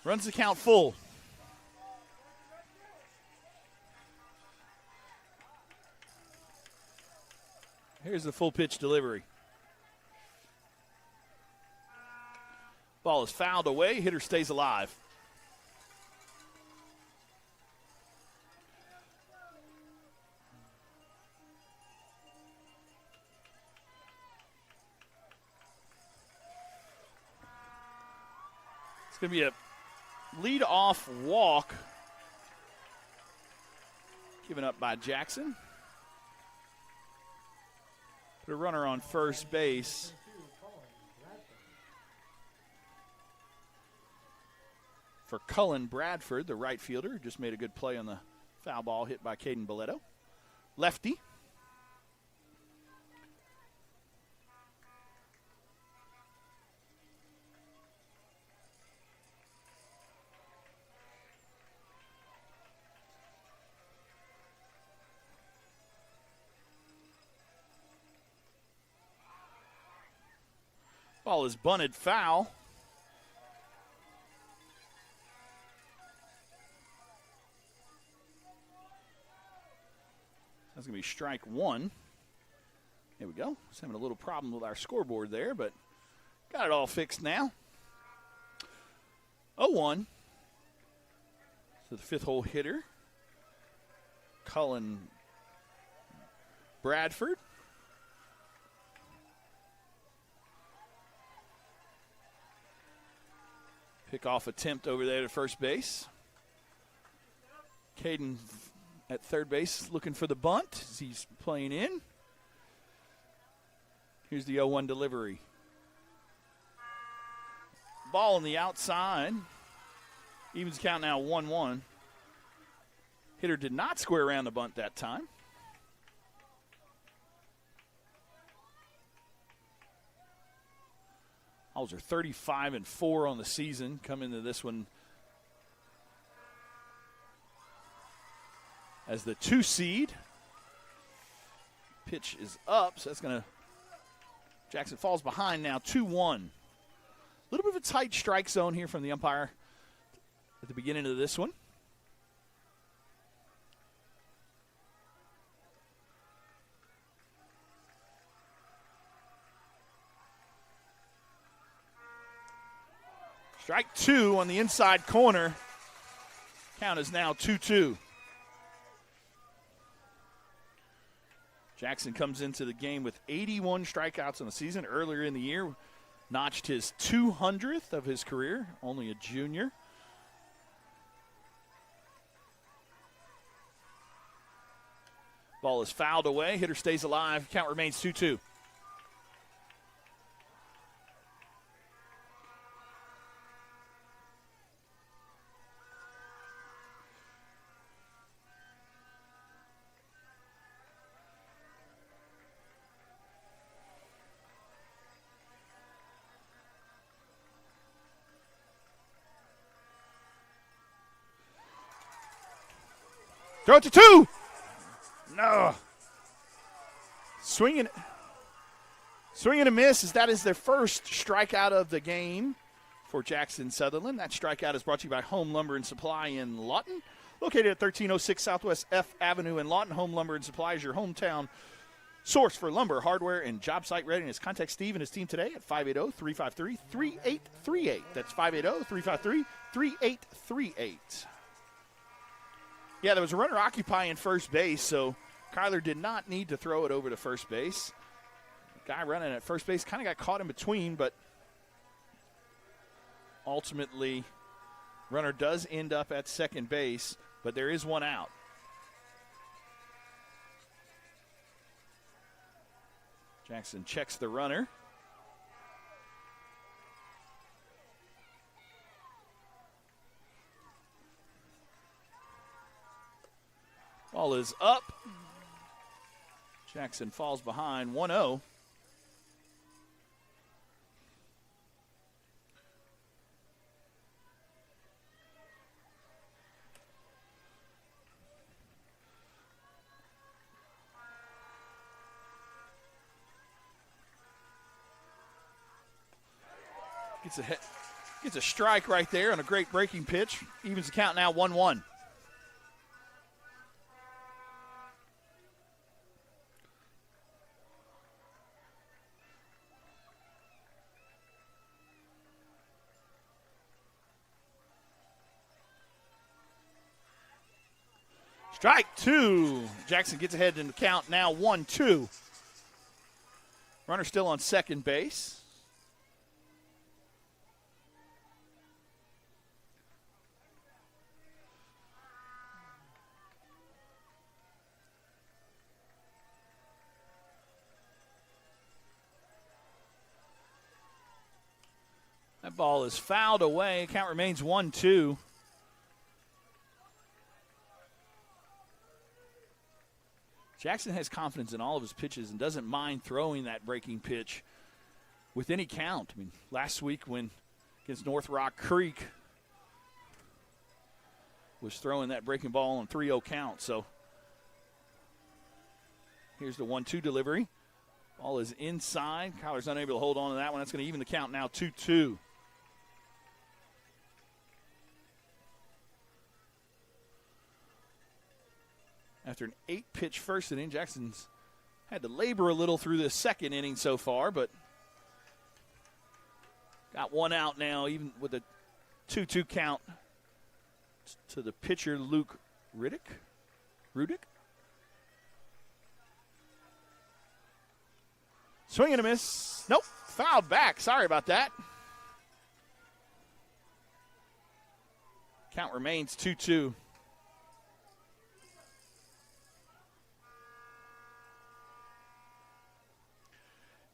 Runs the count full. Here's the full pitch delivery. Ball is fouled away. Hitter stays alive. It's going to be a lead-off walk given up by Jackson. Put a runner on first base. For Cullen Bradford, the right fielder, just made a good play on the foul ball hit by Caden Boletto. Lefty. Ball is bunted foul. That's going to be strike 1. There we go. Just having a little problem with our scoreboard there, but got it all fixed now. 0-1. So the fifth hole hitter, Cullen Bradford. Pick-off attempt over there to first base. Caden at third base looking for the bunt as he's playing in. Here's the 0-1 delivery. Ball on the outside. Evens count now 1-1. Hitter did not square around the bunt that time. Owls are 35-4 on the season. Come into this one as the 2 seed. Pitch is up, so that's going to – Jackson falls behind now, 2-1. A little bit of a tight strike zone here from the umpire at the beginning of this one. Strike 2 on the inside corner. Count is now 2-2. Jackson comes into the game with 81 strikeouts in the season. Earlier in the year, notched his 200th of his career, only a junior. Ball is fouled away. Hitter stays alive. Count remains 2-2. Throw it to 2. No. Swinging a miss, as that is their first strikeout of the game for Jackson Sutherland. That strikeout is brought to you by Home Lumber and Supply in Lawton. Located at 1306 Southwest F Avenue in Lawton, Home Lumber and Supply is your hometown source for lumber, hardware, and job site readiness. Contact Steve and his team today at 580-353-3838. That's 580-353-3838. Yeah, there was a runner occupying first base, so Kyler did not need to throw it over to first base. The guy running at first base kind of got caught in between, but ultimately, runner does end up at second base, but there is one out. Jackson checks the runner. Ball is up. Jackson falls behind 1-0. Gets a strike right there on a great breaking pitch. Evens the count now 1-1. Strike 2. Jackson gets ahead in the count now 1-2. Runner still on second base. That ball is fouled away. Count remains 1-2. Jackson has confidence in all of his pitches and doesn't mind throwing that breaking pitch with any count. I mean, last week when against North Rock Creek was throwing that breaking ball on 3-0 count. So here's the 1-2 delivery. Ball is inside. Kyler's unable to hold on to that one. That's going to even the count now 2-2. After an 8-pitch first inning, Jackson's had to labor a little through this second inning so far, but got one out now, even with a 2-2 count to the pitcher, Luke Rudick. Swing and a miss. Nope, fouled back. Sorry about that. Count remains 2-2.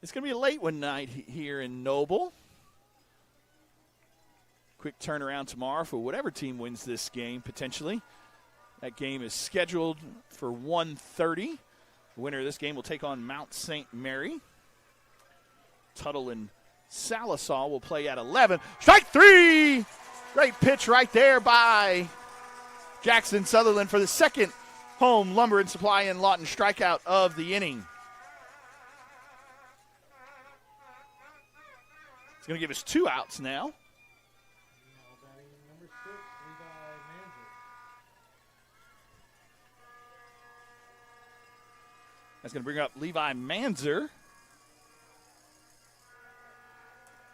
It's going to be a late one night here in Noble. Quick turnaround tomorrow for whatever team wins this game, potentially. That game is scheduled for 1:30. The winner of this game will take on Mount St. Mary. Tuttle and Salisaw will play at 11. Strike 3! Great pitch right there by Jackson Sutherland for the second home Lumber and Supply in Lawton strikeout of the inning. It's going to give us 2 outs now. Now batting number 6, Levi Manzer. That's going to bring up Levi Manzer,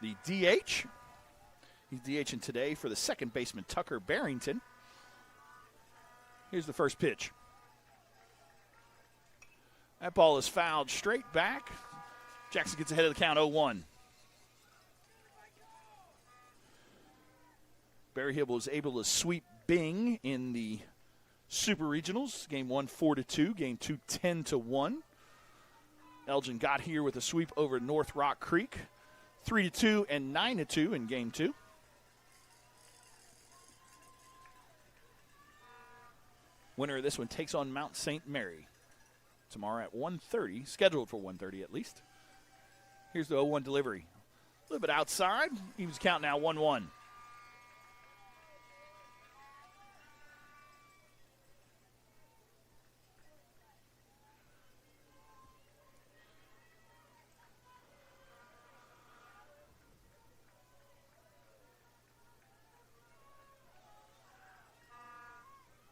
the DH. He's DHing today for the second baseman, Tucker Barrington. Here's the first pitch. That ball is fouled straight back. Jackson gets ahead of the count 0-1. Berryhill was able to sweep Bing in the Super Regionals. Game 1, 4-2. Game 2, 10-1. Elgin got here with a sweep over North Rock Creek. 3-2 and 9-2 in Game 2. Winner of this one takes on Mount St. Mary tomorrow at 1:30, scheduled for 1:30 at least. Here's the 0-1 delivery. A little bit outside. Evens count now 1-1.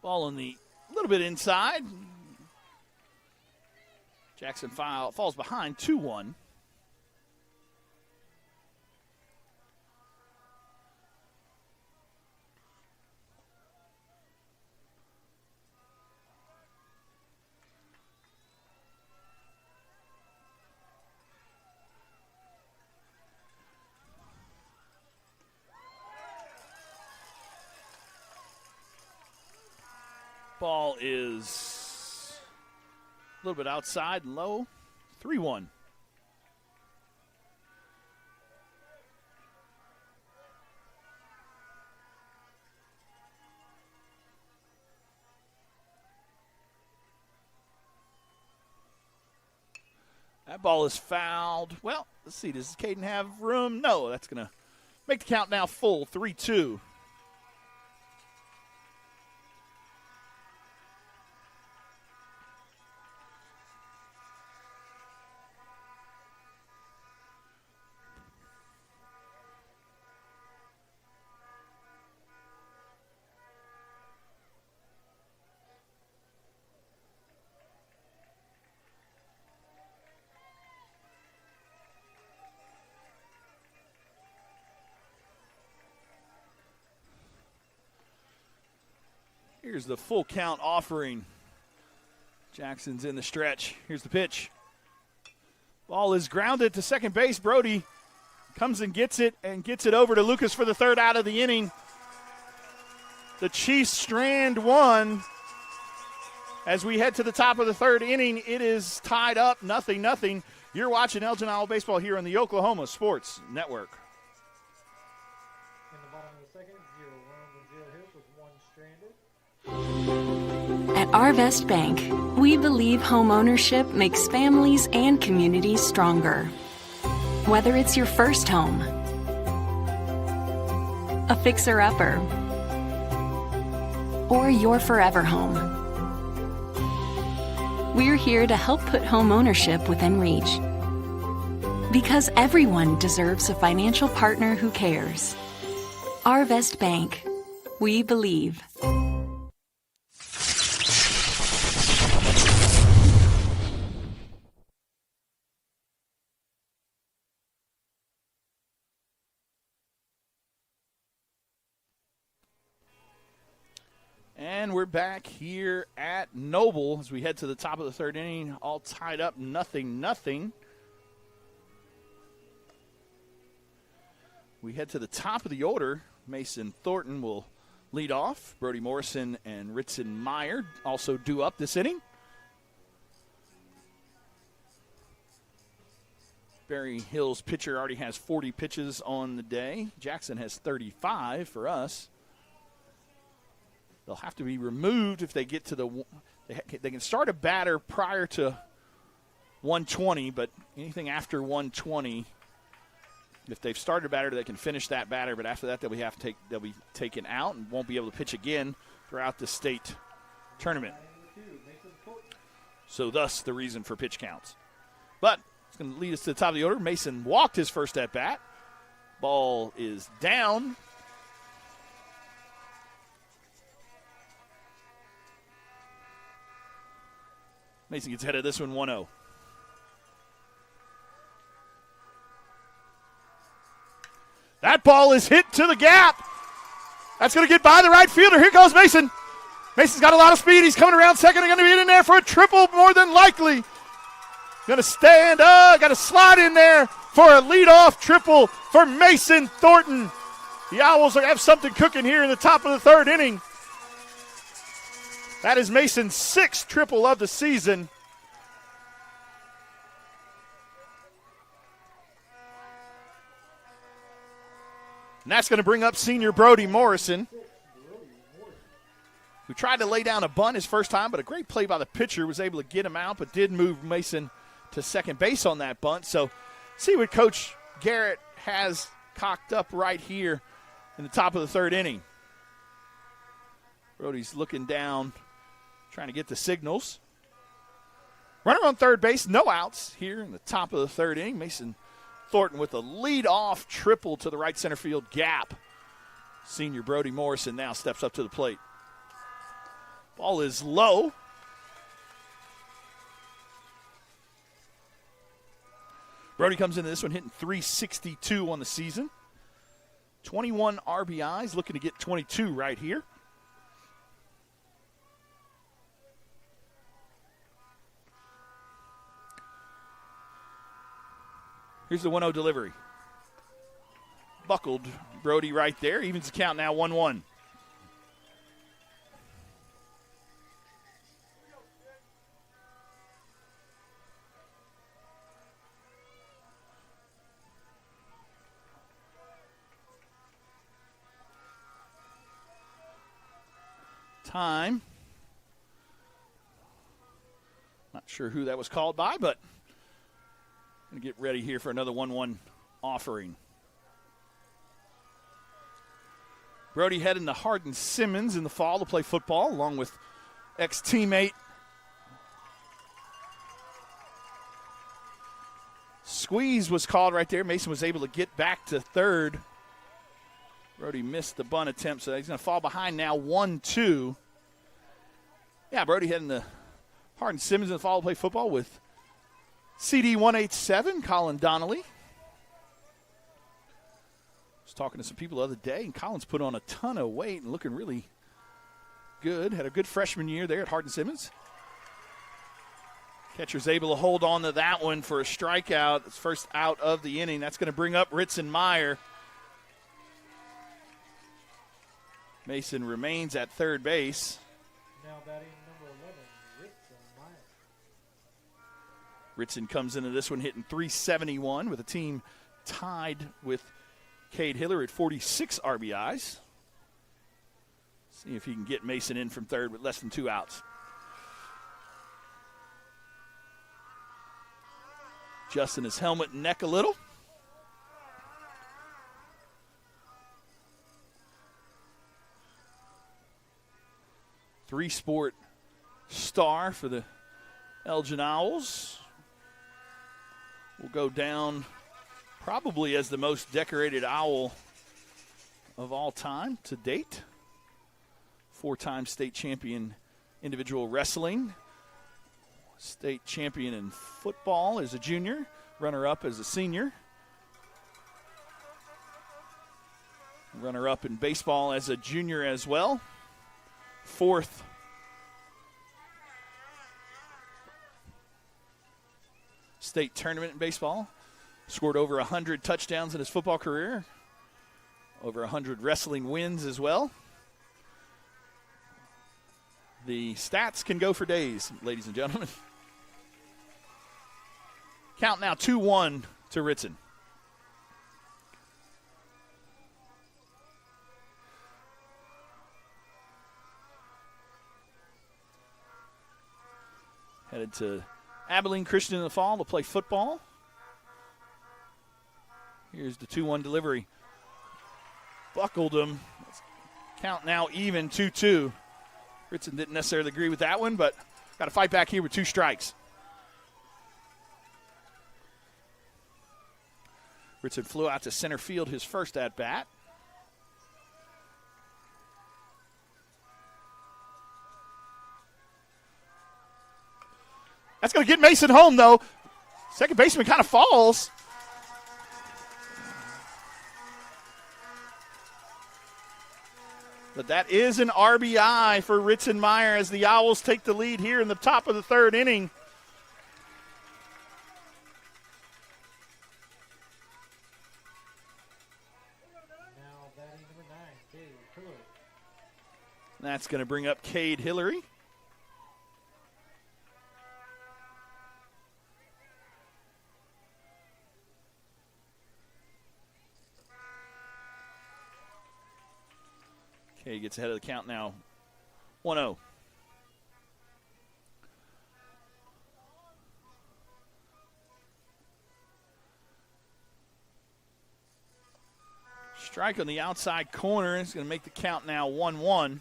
Ball in the little bit inside. Jackson falls behind 2-1. Ball is a little bit outside and low. 3-1. That ball is fouled. Well, let's see. Does Caden have room? No, that's going to make the count now full. 3-2. Here's the full count offering. Jackson's in the stretch. Here's the pitch. Ball is grounded to second base. Brody comes and gets it over to Lucas for the third out of the inning. The Chiefs strand one. As we head to the top of the third inning, it is tied up 0-0. You're watching Elgin Owl Baseball here on the Oklahoma Sports Network. In the bottom of the second, 0 runs and 0 hits with 1 stranded. At Arvest Bank, we believe home ownership makes families and communities stronger. Whether it's your first home, a fixer-upper, or your forever home, we're here to help put home ownership within reach. Because everyone deserves a financial partner who cares. Arvest Bank, we believe. And we're back here at Noble as we head to the top of the third inning, all tied up 0-0. We head to the top of the order. Mason Thornton will lead off. Brody Morrison and Ritson Meyer also due up this inning. Berryhill's pitcher already has 40 pitches on the day. Jackson has 35 for us. They'll have to be removed if they get to they can start a batter prior to 120, but anything after 120, if they've started a batter, they can finish that batter. But after that, they'll be taken out and won't be able to pitch again throughout the state tournament. So thus the reason for pitch counts. But it's going to lead us to the top of the order. Mason walked his first at bat. Ball is down. Mason gets ahead of this one 1-0. That ball is hit to the gap. That's going to get by the right fielder. Here goes Mason. Mason's got a lot of speed. He's coming around second. They're going to be in there for a triple more than likely. Going to stand up. Got to slide in there for a leadoff triple for Mason Thornton. The Owls have something cooking here in the top of the third inning. That is Mason's sixth triple of the season. And that's going to bring up senior Brody Morrison, who tried to lay down a bunt his first time, but a great play by the pitcher was able to get him out, but did move Mason to second base on that bunt. So see what Coach Garrett has cocked up right here in the top of the third inning. Brody's looking down, trying to get the signals. Runner on third base, no outs here in the top of the third inning. Mason Thornton with a lead-off triple to the right center field gap. Senior Brody Morrison now steps up to the plate. Ball is low. Brody comes into this one hitting .362 on the season. 21 RBIs, looking to get 22 right here. Here's the 1-0 delivery. Buckled Brody right there. Evens the count now 1-1. Time. Not sure who that was called by, but going to get ready here for another 1-1 offering. Brody heading to Hardin Simmons in the fall to play football, along with ex-teammate Squeeze was called right there. Mason was able to get back to third. Brody missed the bunt attempt, so he's going to fall behind now 1-2. Yeah, Brody heading to Hardin Simmons in the fall to play football with CD 187, Colin Donnelly. I was talking to some people the other day, and Colin's put on a ton of weight and looking really good. Had a good freshman year there at Hardin Simmons. Catcher's able to hold on to that one for a strikeout. It's first out of the inning. That's going to bring up Ritson Meyer. Mason remains at third base. Now batting number 11, Ritson Meyer. Ritson comes into this one hitting .371 with a team tied with Cade Hiller at 46 RBIs. See if he can get Mason in from third with less than 2 outs. Adjusting his helmet and neck a little. Three-sport star for the Elgin Owls. Will go down probably as the most decorated Owl of all time to date. 4-time state champion individual wrestling. State champion in football as a junior. Runner-up as a senior. Runner-up in baseball as a junior as well. 4th state tournament in baseball. Scored over 100 touchdowns in his football career. Over 100 wrestling wins as well. The stats can go for days, ladies and gentlemen. Count now 2-1 to Ritson. Headed to Abilene Christian in the fall to play football. Here's the 2-1 delivery. Buckled him. Count now even 2-2. Ritson didn't necessarily agree with that one, but Got to fight back here with 2 strikes. Ritson flew out to center field his first at-bat. That's going to get Mason home, though. Second baseman kind of falls. But that is an RBI for Ritson Meyer as the Owls take the lead here in the top of the 3rd inning. Now batting number 9, Cade Hillary. That's going to bring up Cade Hillary. Cade gets ahead of the count now. 1-0. Strike on the outside corner. It's going to make the count now 1-1.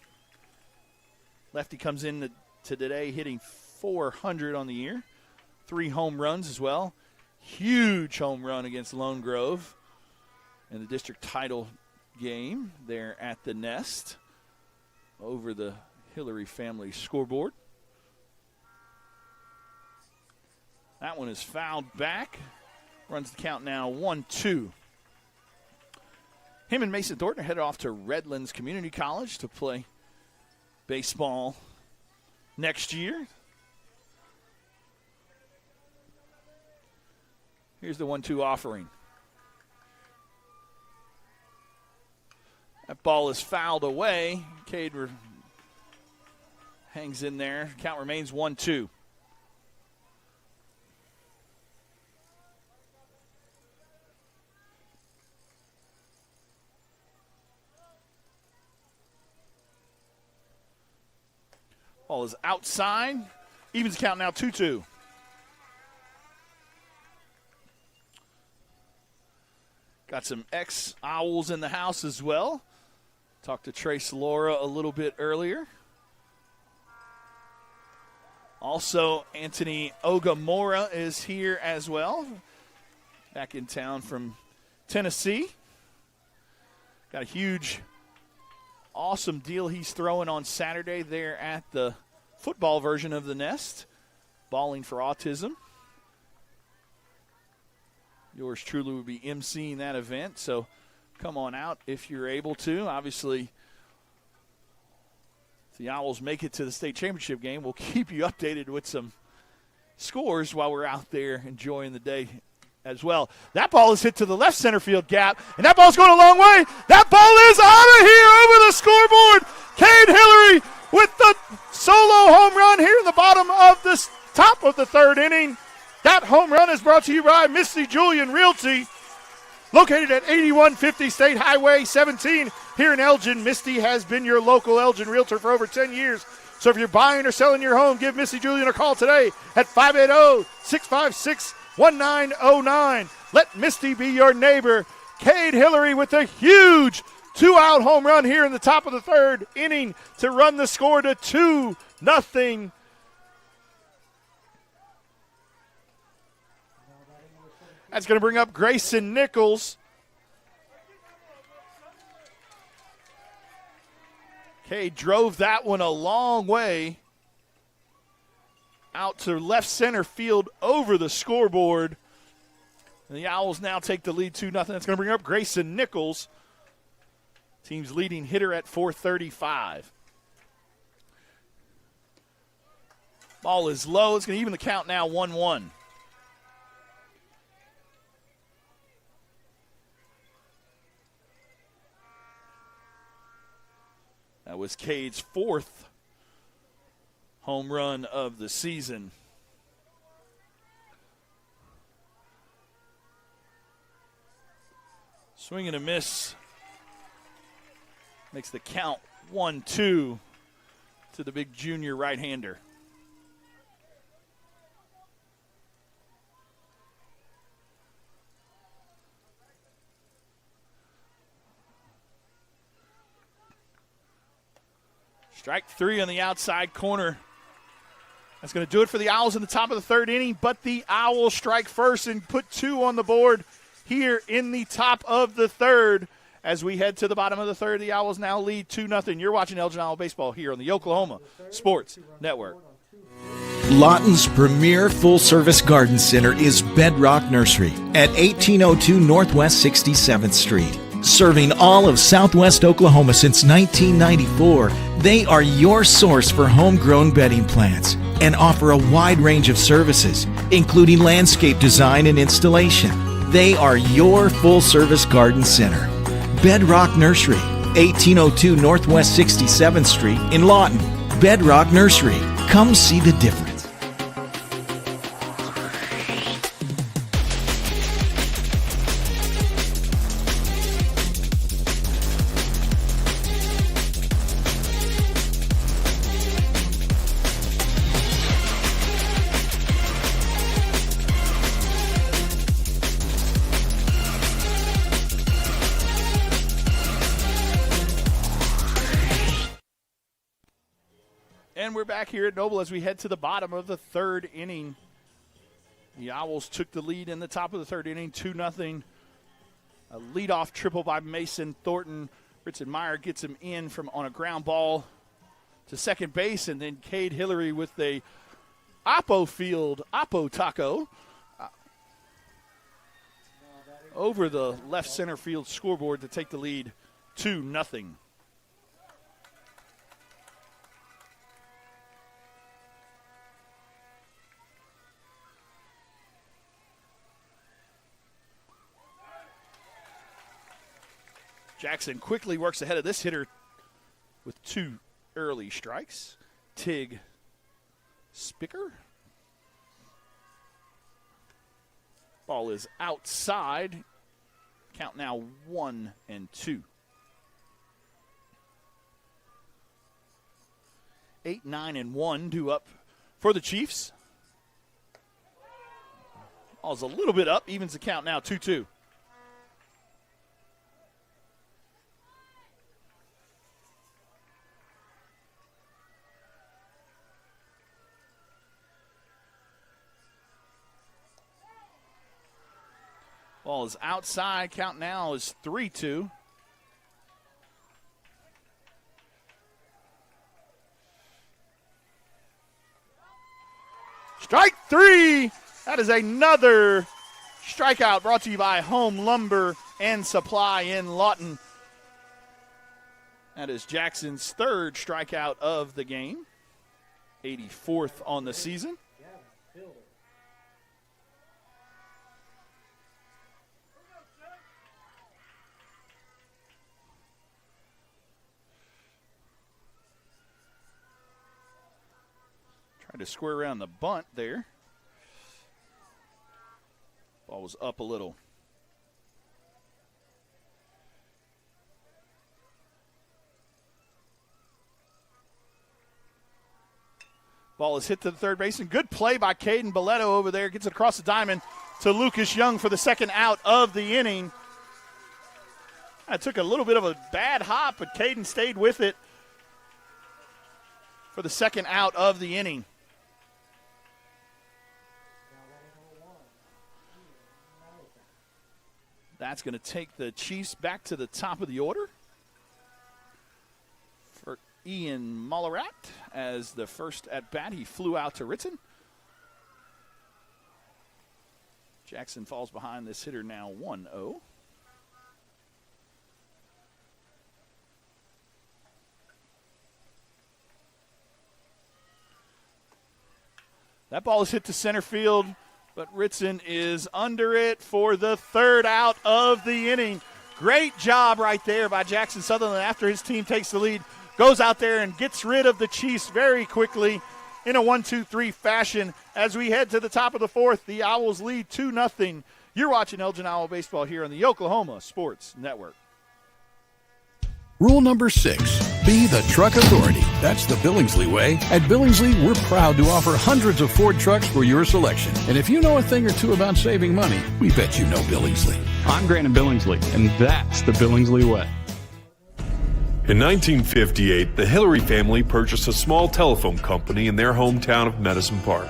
Lefty comes in to today hitting .400 on the year. 3 home runs as well. Huge home run against Lone Grove in the district title game there at the Nest over the Hillary family scoreboard. That one is fouled back. Runs the count now 1-2. Him and Mason Thornton are headed off to Redlands Community College to play baseball next year. Here's the 1-2 offering. That ball is fouled away. Cade hangs in there. Count remains 1-2. Ball is outside. Evens count now 2-2. Got some ex-Owls in the house as well. Talked to Trace Laura a little bit earlier. Also, Anthony Ogamora is here as well. Back in town from Tennessee. Got a huge, awesome deal he's throwing on Saturday there at the football version of the Nest. Balling for Autism. Yours truly will be emceeing that event, so come on out if you're able to. Obviously, if the Owls make it to the state championship game, we'll keep you updated with some scores while we're out there enjoying the day as well. That ball is hit to the left center field gap, and that ball's going a long way. That ball is out of here over the scoreboard. Cade Hillary with the solo home run here in the bottom of this top of the 3rd inning. That home run is brought to you by Misty Julian Realty, located at 8150 State Highway 17 here in Elgin. Misty has been your local Elgin realtor for over 10 years. So if you're buying or selling your home, give Misty Julian a call today at 580-656-1909. Let Misty be your neighbor. Cade Hillary with a huge 2-out home run here in the top of the 3rd inning to run the score to 2-0. That's going to bring up Grayson Nichols. Cade drove that one a long way out to left center field over the scoreboard. And the Owls now take the lead 2-0. That's going to bring up Grayson Nichols, team's leading hitter at .435. Ball is low. It's going to even the count now 1-1. That was Cade's 4th home run of the season. Swing and a miss. Makes the count 1-2 to the big junior right-hander. Strike 3 on the outside corner. That's going to do it for the Owls in the top of the third inning, but the Owls strike first and put 2 on the board here in the top of the third. As we head to the bottom of the third, the Owls now lead 2-0. You're watching Elgin Owl Baseball here on the Oklahoma Sports Network. Lawton's premier full-service garden center is Bedrock Nursery at 1802 Northwest 67th Street. Serving all of Southwest Oklahoma since 1994, they are your source for homegrown bedding plants and offer a wide range of services, including landscape design and installation. They are your full-service garden center. Bedrock Nursery, 1802 Northwest 67th Street in Lawton. Bedrock Nursery. Come see the difference. And we're back here at Noble as we head to the bottom of the third inning. The Owls took the lead in the top of the third inning, 2-0. A leadoff triple by Mason Thornton. Ritson Meyer gets him in on a ground ball to second base, and then Cade Hillary with a Oppo taco over the left center field scoreboard to take the lead 2-0. Jackson quickly works ahead of this hitter with 2 early strikes. Tig Spicker. Ball is outside. Count now 1-2. 8, 9, and 1 due up for the Chiefs. Ball's a little bit up, evens the count now 2-2. Ball is outside. Count now is 3-2. Strike 3. That is another strikeout brought to you by Home Lumber and Supply in Lawton. That is Jackson's 3rd strikeout of the game. 84th on the season. Trying to square around the bunt there. Ball was up a little. Ball is hit to the third baseman. Good play by Caden Belletto over there. Gets it across the diamond to Lucas Young for the second out of the inning. It took a little bit of a bad hop, but Caden stayed with it for the second out of the inning. That's going to take the Chiefs back to the top of the order for Ian Mullerat as the first at-bat. He flew out to Ritson. Jackson falls behind this hitter now 1-0. That ball is hit to center field, but Ritson is under it for the third out of the inning. Great job right there by Jackson Sutherland after his team takes the lead. Goes out there and gets rid of the Chiefs very quickly in a 1-2-3 fashion. As we head to the top of the fourth, the Owls lead 2-0. You're watching Elgin Owl Baseball here on the Oklahoma Sports Network. Rule number 6, be the truck authority. That's the Billingsley way. At Billingsley, we're proud to offer hundreds of Ford trucks for your selection. And if you know a thing or two about saving money, we bet you know Billingsley. I'm Grant Billingsley, and that's the Billingsley way. In 1958, the Hillary family purchased a small telephone company in their hometown of Medicine Park.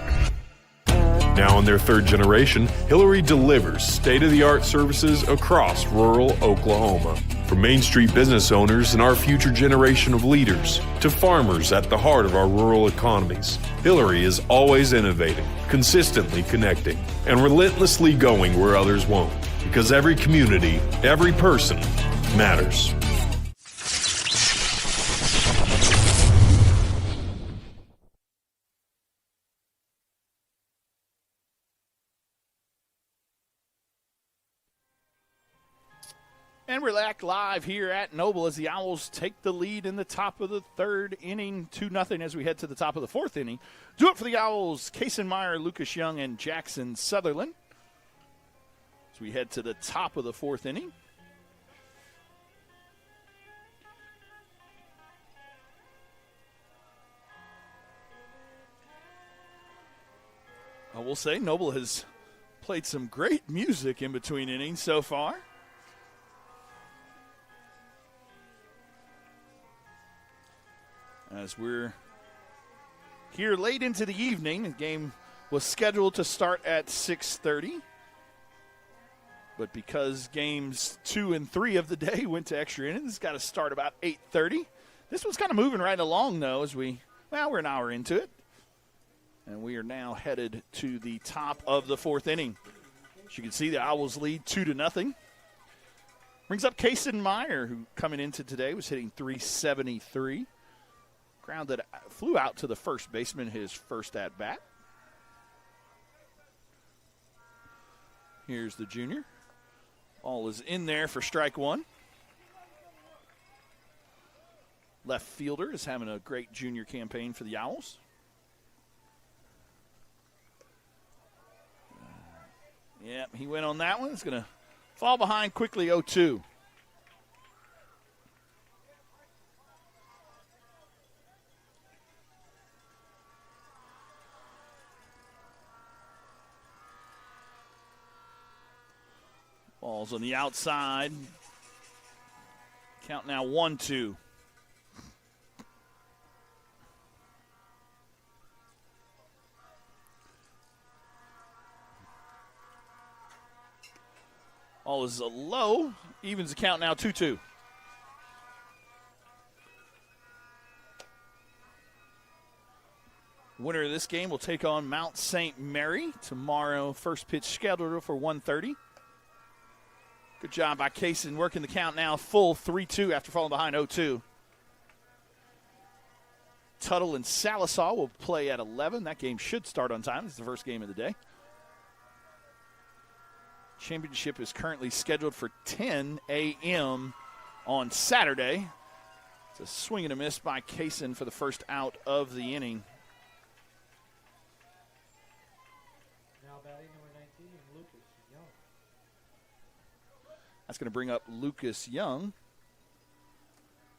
Now in their third generation, Hillary delivers state-of-the-art services across rural Oklahoma. From Main Street business owners and our future generation of leaders to farmers at the heart of our rural economies, Hillary is always innovating, consistently connecting, and relentlessly going where others won't. Because every community, every person matters. And we're back live here at Noble as the Owls take the lead in the top of the third inning, 2-0 as we head to the top of the fourth inning. Do it for the Owls, Kason Meyer, Lucas Young, and Jackson Sutherland. As we head to the top of the fourth inning. I will say Noble has played some great music in between innings so far. As we're here late into the evening, the game was scheduled to start at 6:30. But because games 2 and 3 of the day went to extra innings, it's got to start about 8:30. This one's kind of moving right along, though, as we're an hour into it. And we are now headed to the top of the fourth inning. As you can see, the Owls lead 2-0. Brings up Kason Meyer, who coming into today was hitting .373. Ground that flew out to the first baseman, his first at-bat. Here's the junior. Ball is in there for strike one. Left fielder is having a great junior campaign for the Owls. Yep, he went on that one. It's going to fall behind quickly, 0-2. Ball's on the outside. Count now 1-2. Ball is low. Evens the count now 2-2. Winner of this game will take on Mount St. Mary tomorrow. First pitch scheduled for 1:30. Good job by Kason working the count now full 3-2 after falling behind 0-2. Tuttle and Salisaw will play at 11. That game should start on time. It's the first game of the day. Championship is currently scheduled for 10 a.m. on Saturday. It's a swing and a miss by Kason for the first out of the inning. Now batting number 19, Lucas Young. That's going to bring up Lucas Young.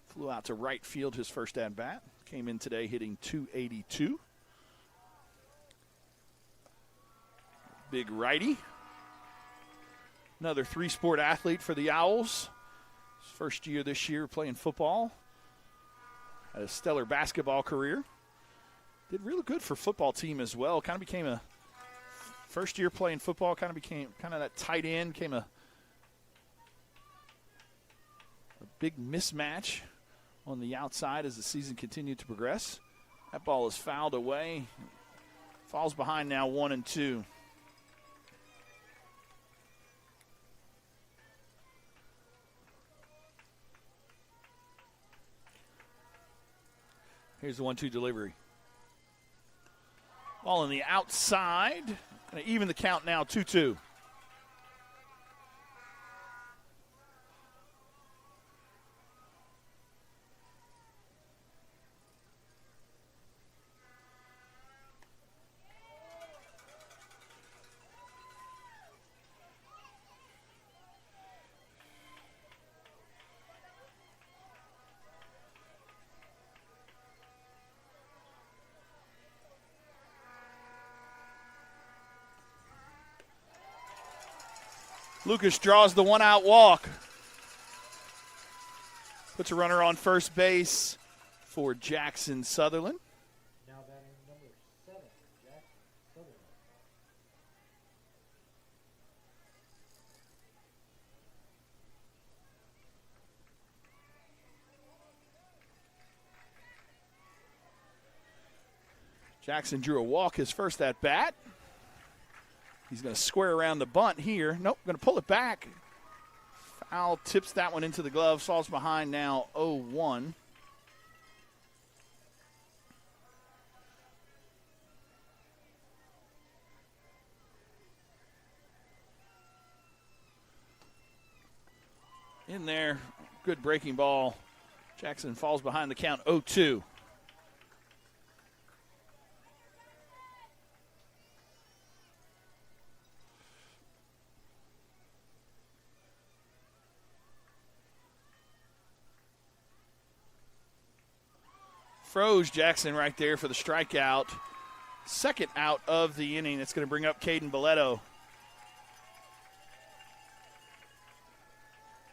Flew out to right field his first at-bat. Came in today hitting .282. Big righty. Another three-sport athlete for the Owls. His first year this year playing football. Had a stellar basketball career. Did really good for football team as well. Kind of became a first year playing football, kind of became that tight end, became a big mismatch on the outside as the season continued to progress. That ball is fouled away. Falls behind now 1-2. Here's the 1-2 delivery. Ball on the outside. Going to even the count now, 2-2. Lucas draws the one-out walk. Puts a runner on first base for Jackson Sutherland. Now batting number 7, Jackson Sutherland. Jackson drew a walk his first at bat. He's going to square around the bunt here. Nope, going to pull it back. Foul tips that one into the glove. Falls behind now 0-1. In there, good breaking ball. Jackson falls behind the count 0-2. Froze Jackson right there for the strikeout. Second out of the inning. It's going to bring up Caden Boletto.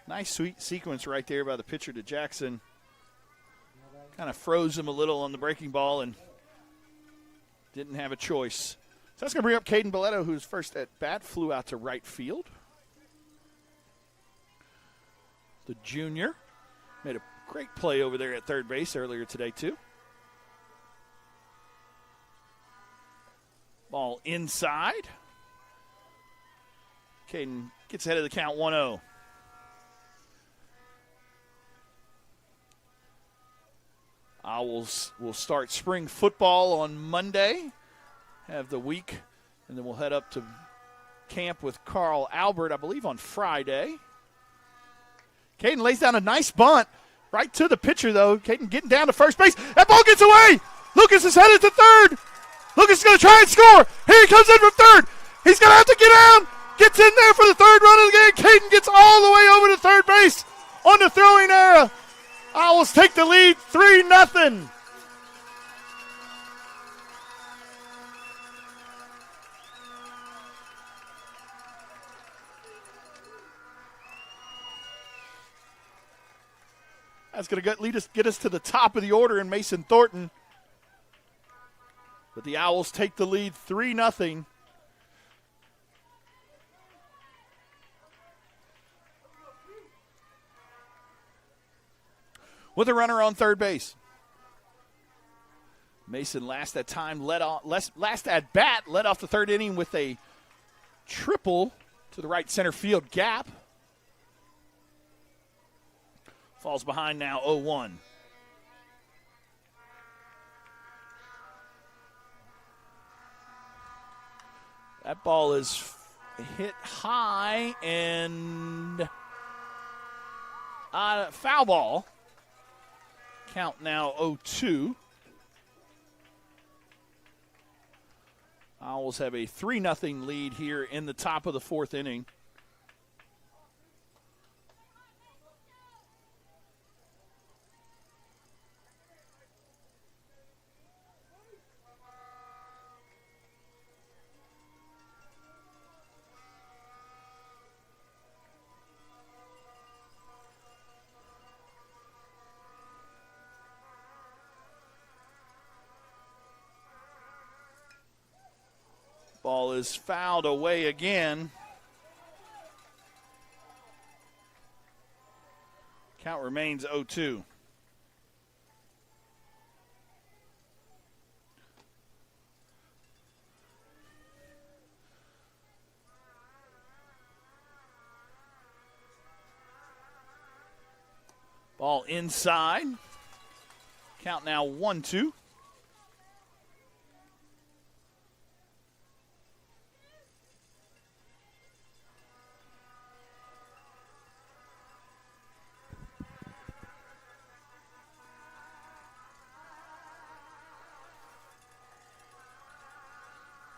Nice sweet sequence right there by the pitcher to Jackson. Kind of froze him a little on the breaking ball and didn't have a choice. So that's going to bring up Caden Boletto, whose first at bat flew out to right field. The junior made a great play over there at third base earlier today, too. Ball inside. Caden gets ahead of the count 1-0. Owls will start spring football on Monday, have the week, and then we'll head up to camp with Carl Albert, I believe, on Friday. Caden lays down a nice bunt right to the pitcher, though. Caden getting down to first base. That ball gets away. Lucas is headed to third. Lucas is going to try and score. Here he comes in from third. He's going to have to get down. Gets in there for the third run of the game. Caden gets all the way over to third base on the throwing error. Owls take the lead 3-0. That's going to get us to the top of the order in Mason Thornton. But the Owls take the lead 3-0. With a runner on third base. Mason last at bat led off the third inning with a triple to the right center field gap. Falls behind now 0-1. That ball is hit high and foul ball. Count now 0-2. Owls have a 3-0 lead here in the top of the fourth inning. Ball is fouled away again. Count remains 0-2. Ball inside. Count now 1-2.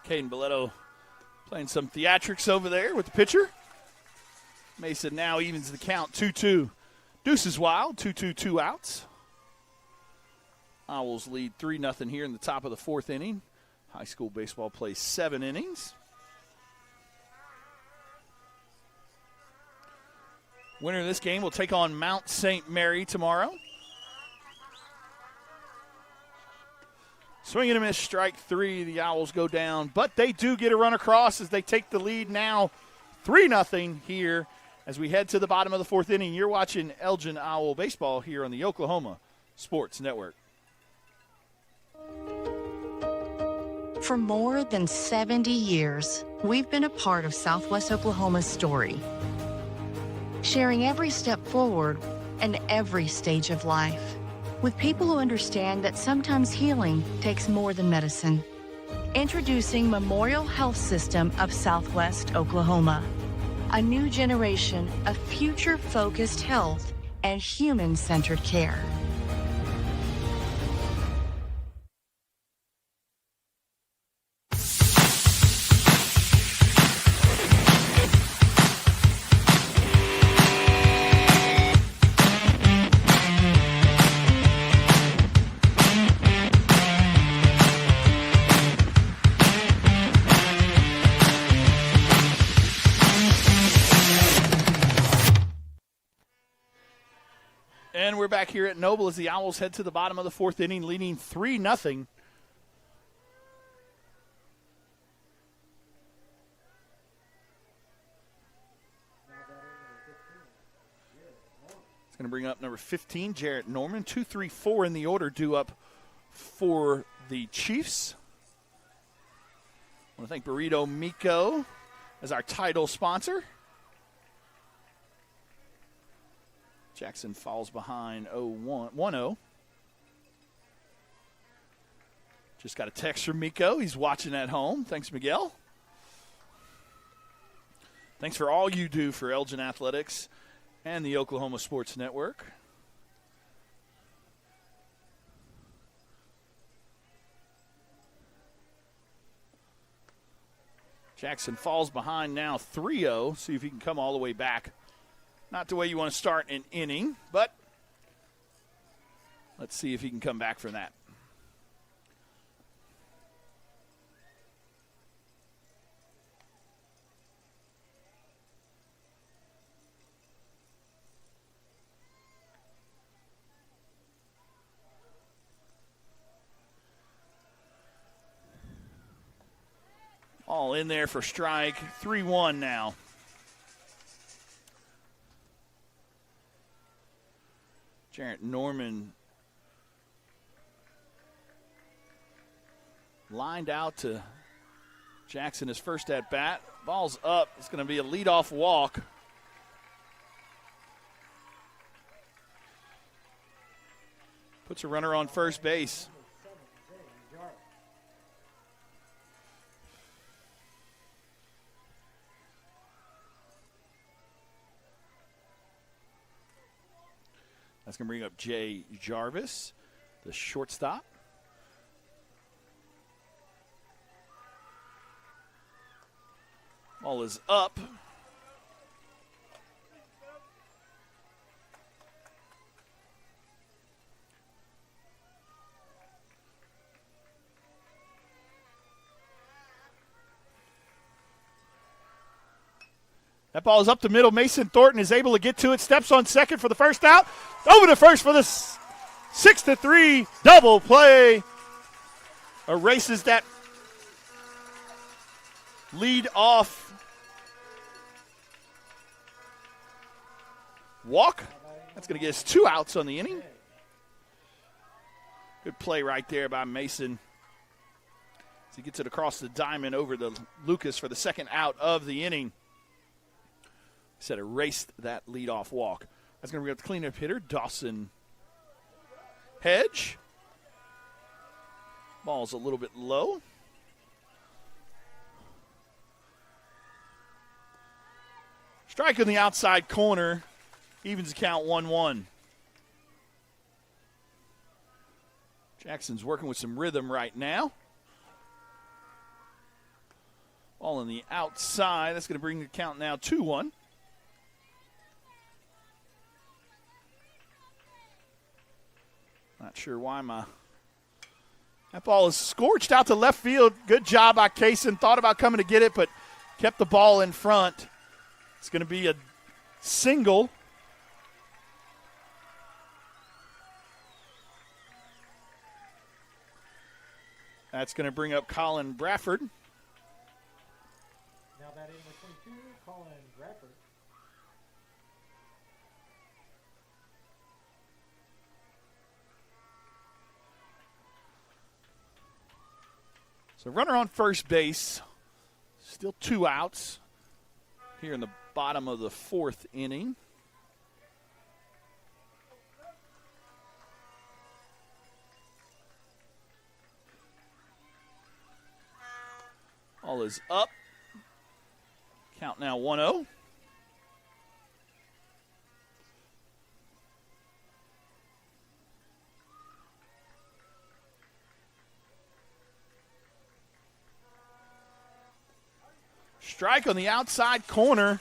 Caden Boletto playing some theatrics over there with the pitcher. Mason now evens the count 2-2. Deuces wild, 2-2, 2 outs. Owls lead 3-0 here in the top of the fourth inning. High school baseball plays 7 innings. Winner of this game will take on Mount St. Mary tomorrow. Swing and a miss, strike 3. The Owls go down, but they do get a run across as they take the lead now 3-0 here as we head to the bottom of the 4th inning. You're watching Elgin Owl Baseball here on the Oklahoma Sports Network. For more than 70 years, we've been a part of Southwest Oklahoma's story, sharing every step forward and every stage of life, with people who understand that sometimes healing takes more than medicine. Introducing Memorial Health System of Southwest Oklahoma, a new generation of future-focused health and human-centered care. And we're back here at Noble as the Owls head to the bottom of the 4th inning, leading 3-0. It's going to bring up number 15, Jarrett Norman. 2, 3, 4 in the order due up for the Chiefs. I want to thank Burrito Miko as our title sponsor. Jackson falls behind 1-0. Just got a text from Miko. He's watching at home. Thanks, Miguel. Thanks for all you do for Elgin Athletics and the Oklahoma Sports Network. Jackson falls behind now 3-0. See if he can come all the way back. Not the way you want to start an inning, but let's see if he can come back from that. All in there for strike. 3-1 now. Jarrett Norman lined out to Jackson his first at bat. Ball's up. It's going to be a leadoff walk. Puts a runner on first base. That's going to bring up Jay Jarvis, the shortstop. Ball is up. That ball is up the middle. Mason Thornton is able to get to it. Steps on second for the first out. Over to first for the 6-3 double play. Erases that lead off walk. That's going to get us 2 outs on the inning. Good play right there by Mason. As he gets it across the diamond over to Lucas for the second out of the inning. Said erased that leadoff walk. That's going to bring up the cleanup hitter, Dawson Hedge. Ball's a little bit low. Strike in the outside corner. Evens the count 1-1. Jackson's working with some rhythm right now. Ball on the outside. That's going to bring the count now 2-1. Not sure why that ball is scorched out to left field. Good job by Kaysen. Thought about coming to get it, but kept the ball in front. It's going to be a single That's going to bring up Colin Bradford. Now batting number 22, Colin Bradford. So runner on first base. Still 2 outs here in the bottom of the 4th inning. Ball is up. Count now 1-0. Strike on the outside corner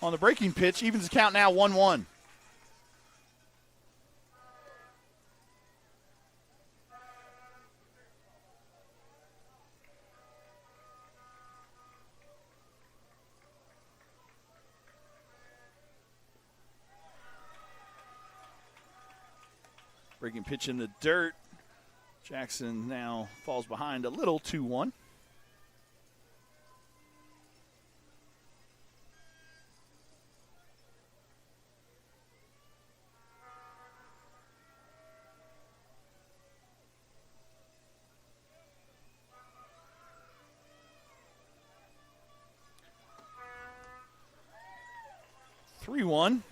on the breaking pitch. Evens the count now 1-1. Breaking pitch in the dirt. Jackson now falls behind a little, 2-1. One.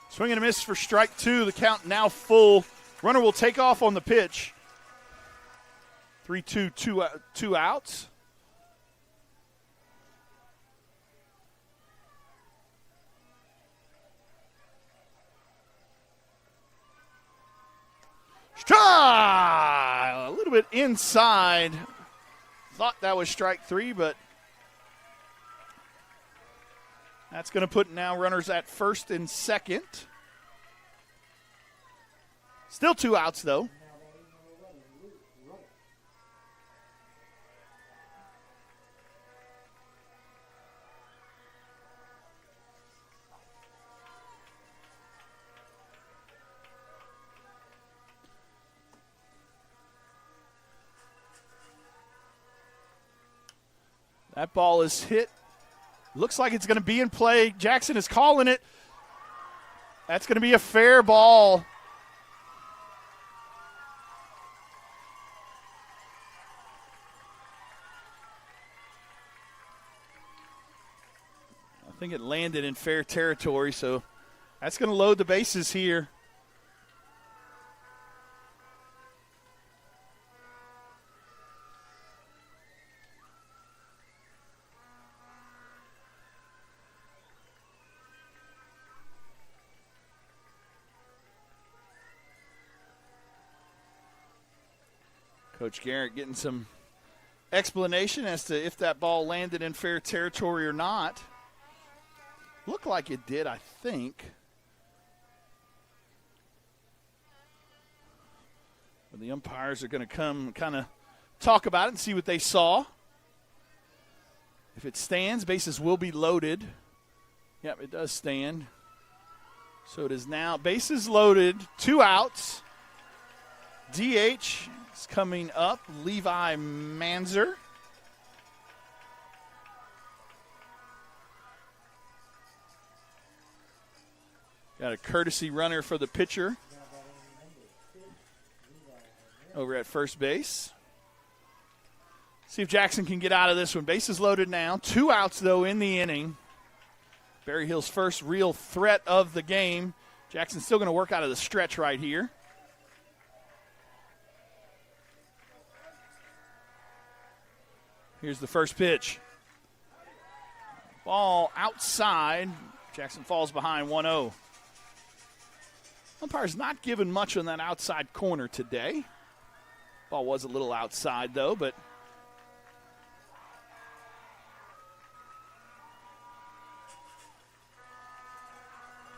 Swing and a miss for strike 2. The count now full. Runner will take off on the pitch. 3-2, 2 outs. Try a little bit inside. Thought that was strike 3, but that's going to put now runners at first and second. Still 2 outs, though. That ball is hit. Looks like it's going to be in play. Jackson is calling it. That's going to be a fair ball. I think it landed in fair territory, so that's going to load the bases here. Coach Garrett getting some explanation as to if that ball landed in fair territory or not. Looked like it did, I think. But the umpires are going to come kind of talk about it and see what they saw. If it stands, bases will be loaded. Yep, it does stand. So it is now bases loaded, 2 outs. DH is coming up, Levi Manzer. Got a courtesy runner for the pitcher over at first base. See if Jackson can get out of this one. Bases loaded now. 2 outs, though, in the inning. Berryhill's first real threat of the game. Jackson's still going to work out of the stretch right here. Here's the first pitch. Ball outside. Jackson falls behind 1-0. Umpire's not given much on that outside corner today. Ball was a little outside, though, but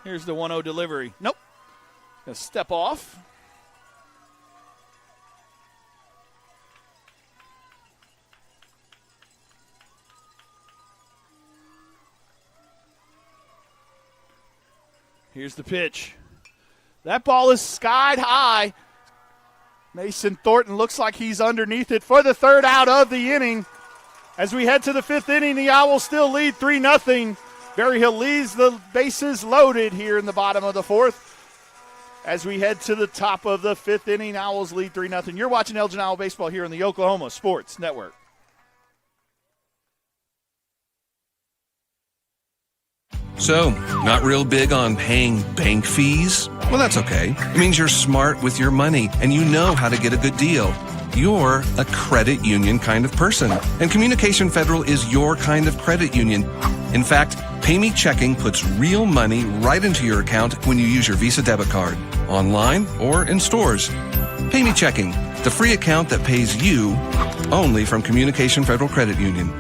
here's the 1-0 delivery. Nope. Gonna step off. Here's the pitch. That ball is skied high. Mason Thornton looks like he's underneath it for the third out of the inning. As we head to the fifth inning, the Owls still lead 3-0. Berryhill leaves the bases loaded here in the bottom of the fourth. As we head to the top of the fifth inning, Owls lead 3-0. You're watching Elgin Owl Baseball here on the Oklahoma Sports Network. So, not real big on paying bank fees? Well, that's okay. It means you're smart with your money and you know how to get a good deal. You're a credit union kind of person, and Communication Federal is your kind of credit union. In fact, PayMe Checking puts real money right into your account when you use your Visa debit card, online or in stores. PayMe Checking, the free account that pays you only from Communication Federal Credit Union.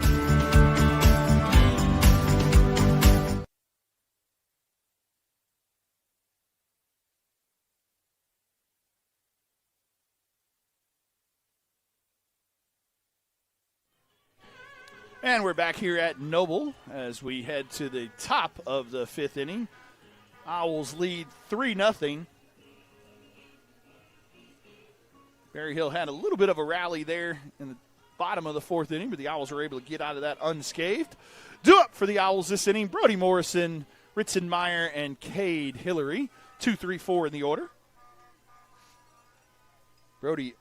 And we're back here at Noble as we head to the top of the fifth inning. Owls lead 3-0. Berryhill had a little bit of a rally there in the bottom of the fourth inning, but the Owls were able to get out of that unscathed. Due up for the Owls this inning, Brody Morrison, Ritson Meyer, and Cade Hillary. 2, 3, 4 in the order. Brody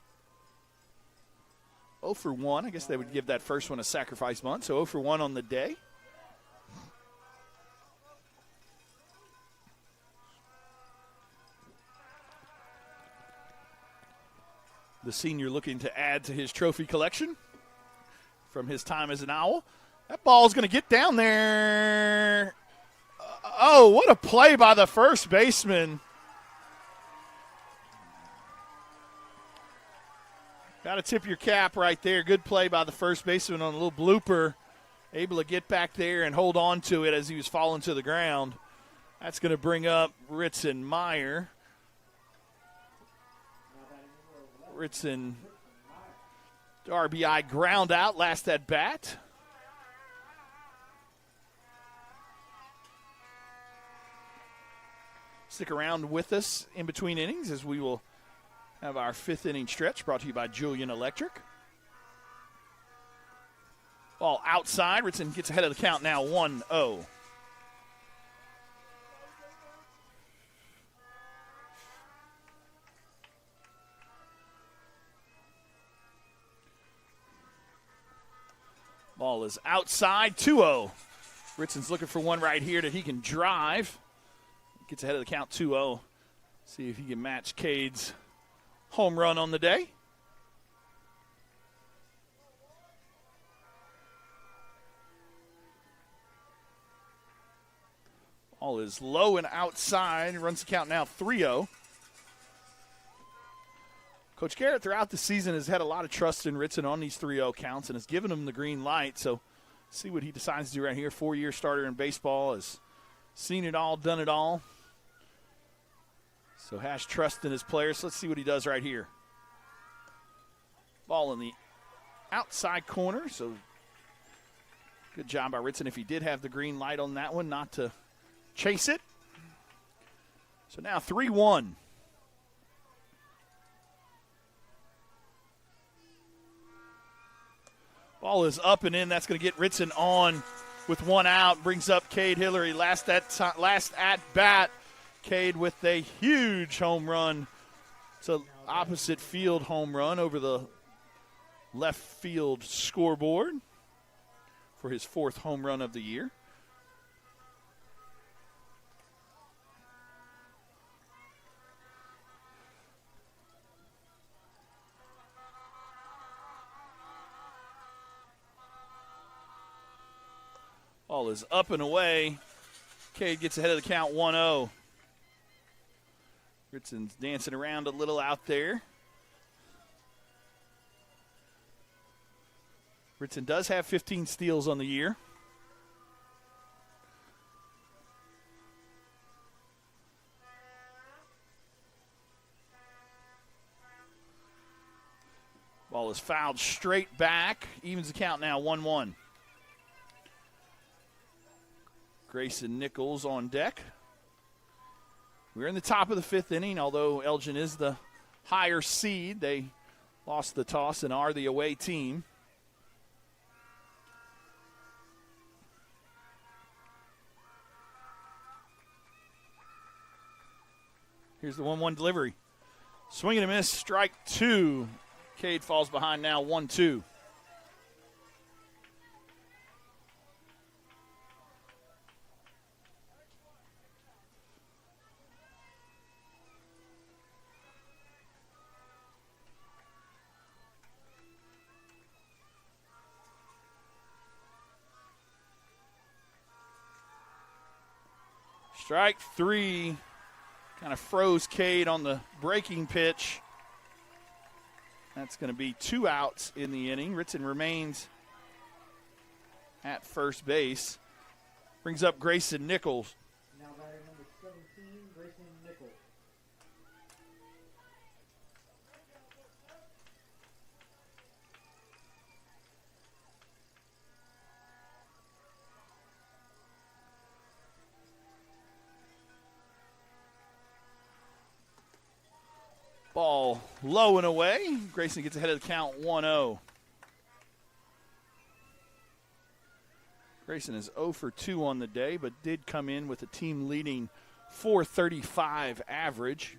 0 for 1. I guess they would give that first one a sacrifice bunt, so 0 for 1 on the day. The senior looking to add to his trophy collection from his time as an Owl. That ball's going to get down there. Oh, what a play by the first baseman. Got to tip your cap right there. Good play by the first baseman on a little blooper. Able to get back there and hold on to it as he was falling to the ground. That's going to bring up Ritson Meyer. Ritson, RBI ground out, last at bat. Stick around with us in between innings as we will have our fifth inning stretch brought to you by Julian Electric. Ball outside. Ritson gets ahead of the count now, 1-0. Ball is outside, 2-0. Ritson's looking for one right here that he can drive. Gets ahead of the count, 2-0. See if he can match Cade's home run on the day. Ball is low and outside. Runs the count now 3-0. Coach Garrett throughout the season has had a lot of trust in Ritson on these 3-0 counts and has given him the green light. So see what he decides to do right here. 4-year starter in baseball, has seen it all, done it all. So has trust in his players. Let's see what he does right here. Ball in the outside corner. So good job by Ritson if he did have the green light on that one, not to chase it. So now 3-1. Ball is up and in. That's going to get Ritson on with one out. Brings up Cade Hillary. Last at bat. Cade with a huge home run. It's an opposite field home run over the left field scoreboard for his fourth home run of the year. Ball is up and away. Cade gets ahead of the count, 1-0. Ritson's dancing around a little out there. Ritson does have 15 steals on the year. Ball is fouled straight back. Evens the count now, 1-1. Grayson Nichols on deck. We're in the top of the fifth inning, although Elgin is the higher seed. They lost the toss and are the away team. Here's the 1-1 delivery. Swing and a miss, strike two. Cade falls behind now, 1-2. Strike three. Kind of froze Cade on the breaking pitch. That's going to be 2 outs in the inning. Ritson remains at first base. Brings up Grayson Nichols. Now batting number 17, Grayson Nichols. Ball low and away. Grayson gets ahead of the count, 1-0. Grayson is 0 for 2 on the day, but did come in with a team-leading .435 average.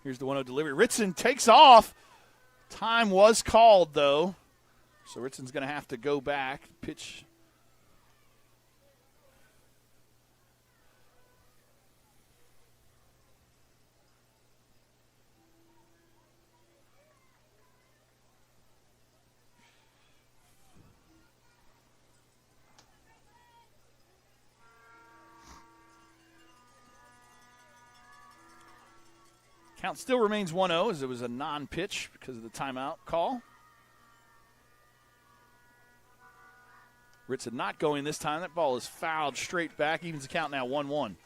Here's the 1-0 delivery. Ritson takes off. Time was called, though. So Ritson's going to have to go back, pitch. Count still remains 1-0 as it was a non-pitch because of the timeout call. Ritson not going this time. That ball is fouled straight back. Evens the count now 1-1.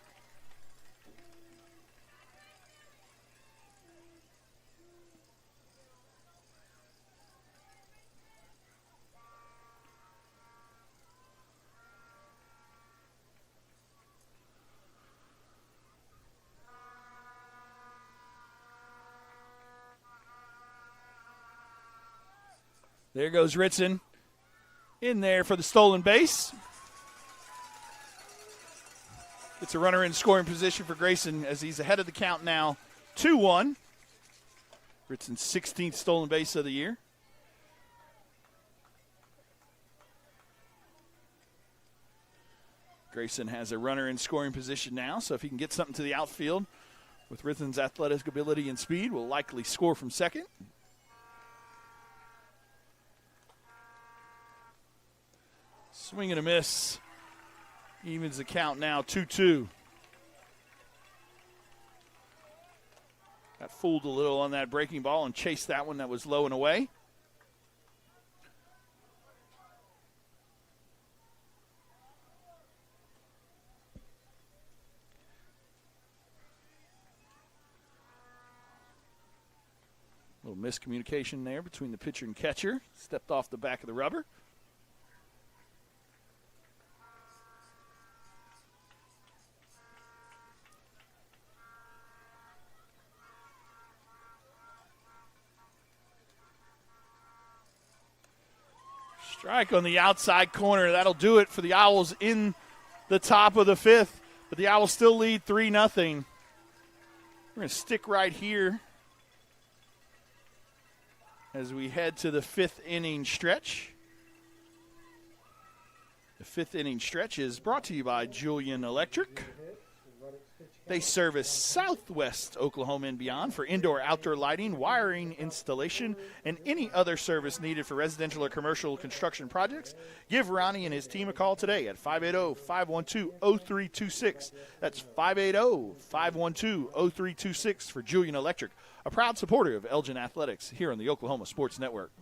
There goes Ritson in there for the stolen base. It's a runner in scoring position for Grayson as he's ahead of the count now, 2-1. Ritson's 16th stolen base of the year. Grayson has a runner in scoring position now, so if he can get something to the outfield with Ritson's athletic ability and speed, will likely score from second. Swing and a miss. Evens the count now, 2-2. Got fooled a little on that breaking ball and chased that one that was low and away. A little miscommunication there between the pitcher and catcher. Stepped off the back of the rubber. Strike on the outside corner. That'll do it for the Owls in the top of the fifth. But the Owls still lead 3-0. We're going to stick right here as we head to the fifth inning stretch. The fifth inning stretch is brought to you by Julian Electric. They service Southwest Oklahoma and beyond for indoor, outdoor lighting, wiring, installation, and any other service needed for residential or commercial construction projects. Give Ronnie and his team a call today at 580-512-0326. That's 580-512-0326 for Julian Electric, a proud supporter of Elgin Athletics here on the Oklahoma Sports Network.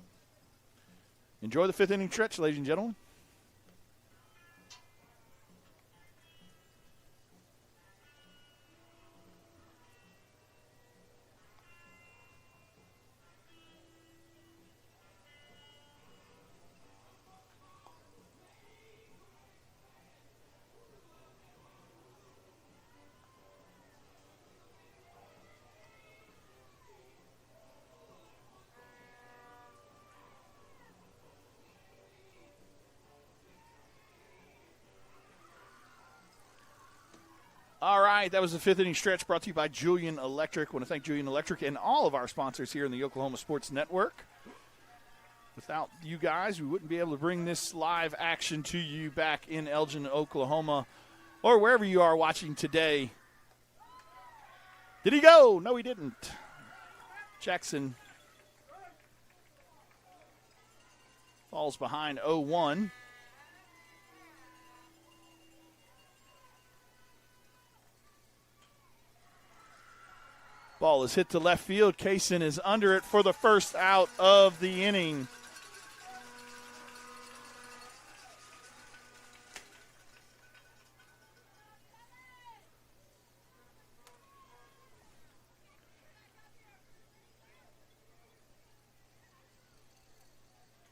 Enjoy the fifth inning stretch, ladies and gentlemen. right, that was the fifth inning stretch brought to you by Julian Electric. I want to thank Julian Electric and all of our sponsors here in the Oklahoma Sports Network. Without you guys, we wouldn't be able to bring this live action to you back in Elgin, Oklahoma, or wherever you are watching today. Did he go? No, he didn't. Jackson falls behind 0-1. Ball is hit to left field. Kaysen is under it for the first out of the inning.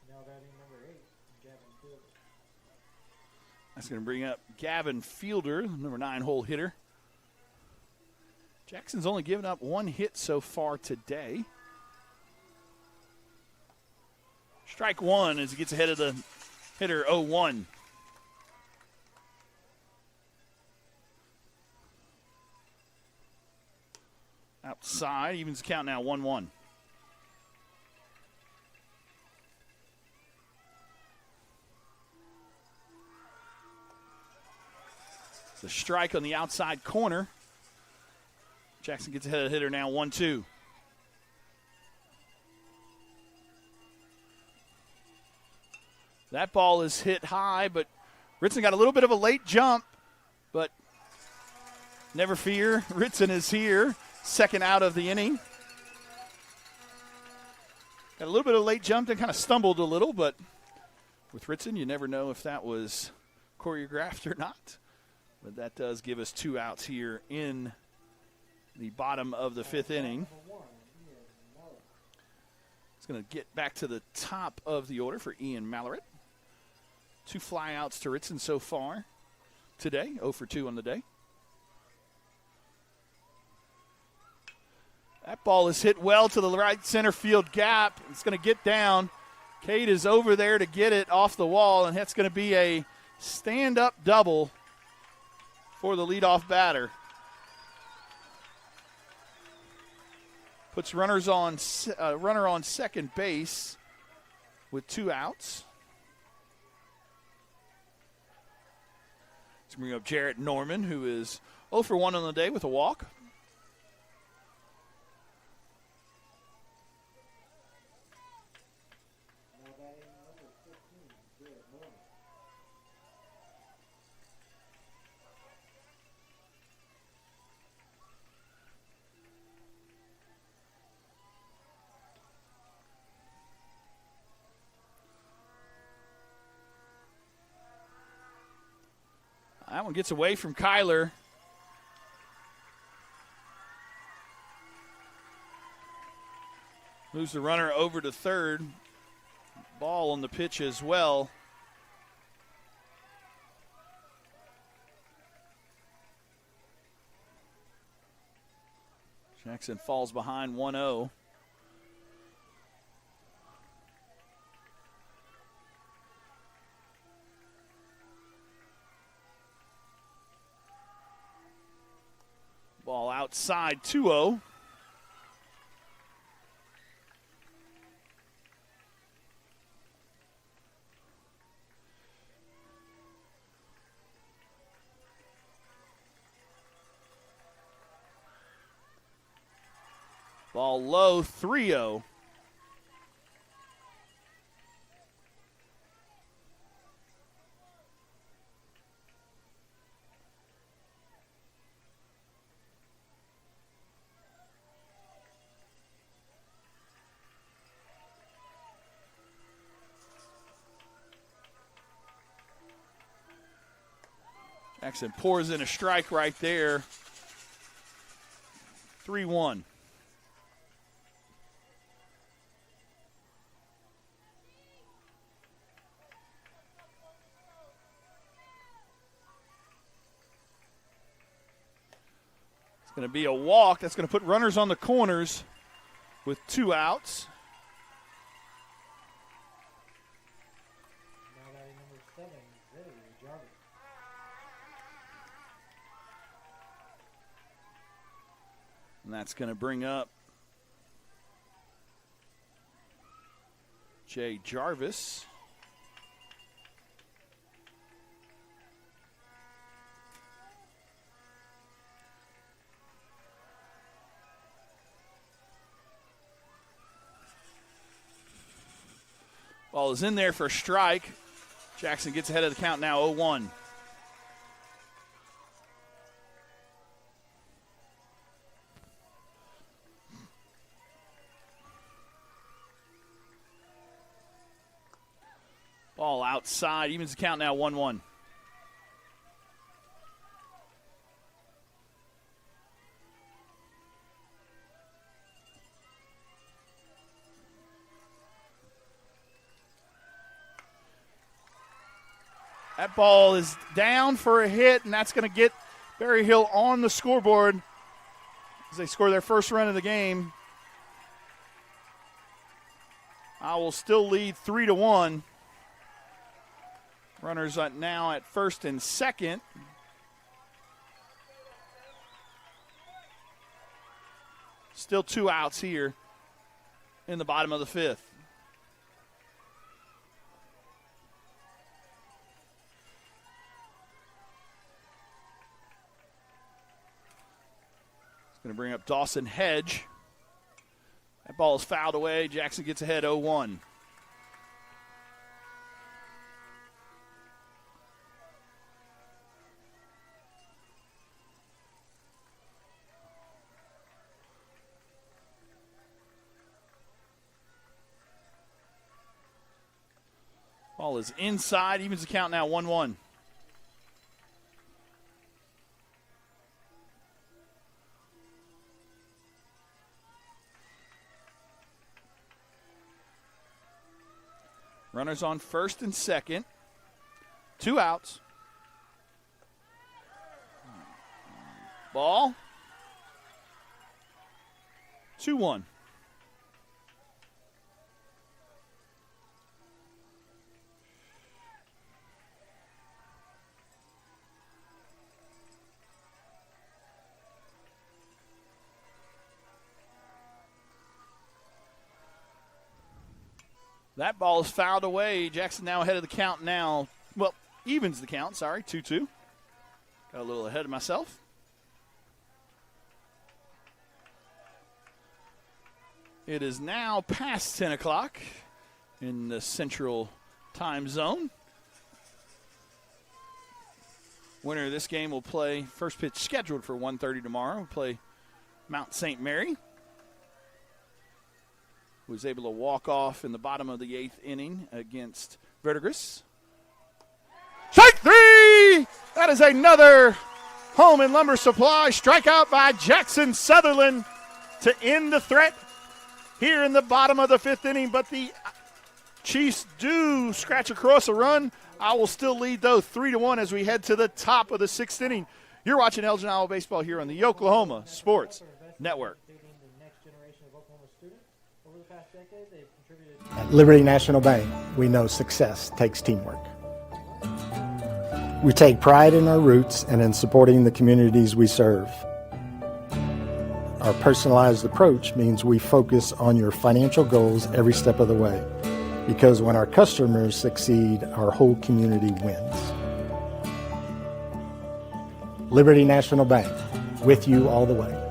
Now batting number 8, Gavin Fielder. That's going to bring up Gavin Fielder, number 9 hole hitter. Jackson's only given up one hit so far today. Strike one as he gets ahead of the hitter 0-1. Outside, evens the count now 1-1. The strike on the outside corner. Jackson gets ahead of the hitter now 1-2. That ball is hit high, but Ritson got a little bit of a late jump, but never fear. Ritson is here, second out of the inning. Got a little bit of a late jump and kind of stumbled a little, but with Ritson, you never know if that was choreographed or not. But that does give us 2 outs here in the bottom of the fifth inning. It's going to get back to the top of the order for Ian Malloret. 2 flyouts to Ritson so far today, 0 for 2 on the day. That ball is hit well to the right center field gap. It's going to get down. Cade is over there to get it off the wall, and that's going to be a stand-up double for the leadoff batter. Puts runner on second base with 2 outs. Let's bring up Jarrett Norman, who is 0 for 1 on the day with a walk. That one gets away from Kyler. Moves the runner over to third. Ball on the pitch as well. Jackson falls behind 1-0. Ball outside 2-0. Ball low 3-0. Jackson pours in a strike right there. 3-1. It's going to be a walk. That's going to put runners on the corners with 2 outs. Now batting number 7, Zay Jarvis. And that's going to bring up Jay Jarvis. Ball is in there for a strike. Jackson gets ahead of the count now, 0-1. Ball outside, evens the count now, 1-1. That ball is down for a hit, and that's going to get Berryhill on the scoreboard as they score their first run of the game. Owls still lead 3-1. Runners now at first and second. Still 2 outs here in the bottom of the 5th. Going to bring up Dawson Hedge. That ball is fouled away. Jackson gets ahead 0-1. Ball is inside. Evens the count now 1-1. Runners on first and second. 2 outs. Ball. 2-1. That ball is fouled away. Jackson now ahead of the count now. Well, evens the count, sorry, 2-2. Got a little ahead of myself. It is now past 10 o'clock in the central time zone. Winner of this game will play, first pitch scheduled for 1:30 tomorrow, will play Mount St. Mary. Was able to walk off in the bottom of the 8th inning against Verdigris. Strike 3! That is another home and lumber supply strikeout by Jackson Sutherland to end the threat here in the bottom of the 5th inning. But the Chiefs do scratch across a run. I will still lead, though, 3-1 as we head to the top of the 6th inning. You're watching Elgin Owl Baseball here on the Oklahoma Sports Network. At Liberty National Bank, we know success takes teamwork. We take pride in our roots and in supporting the communities we serve. Our personalized approach means we focus on your financial goals every step of the way, because when our customers succeed, our whole community wins. Liberty National Bank, with you all the way.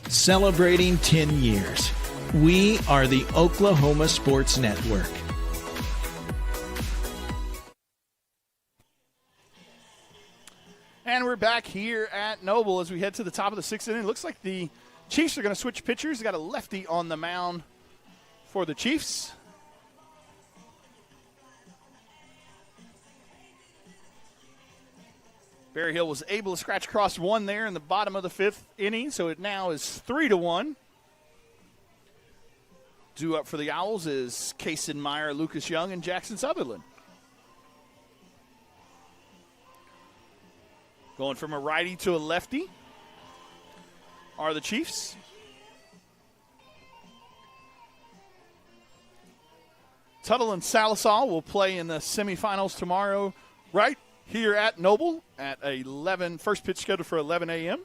Celebrating 10 years. We are the Oklahoma Sports Network. And we're back here at Noble as we head to the top of the 6th inning. It looks like the Chiefs are going to switch pitchers. They got a lefty on the mound for the Chiefs. Berryhill was able to scratch across one there in the bottom of the 5th inning, so it now is 3-1. Due up for the Owls is Kaysen Meyer, Lucas Young, and Jackson Sutherland. Going from a righty to a lefty are the Chiefs. Tuttle and Sallisaw will play in the semifinals tomorrow. Right here at Noble at 11. First pitch scheduled for 11 a.m.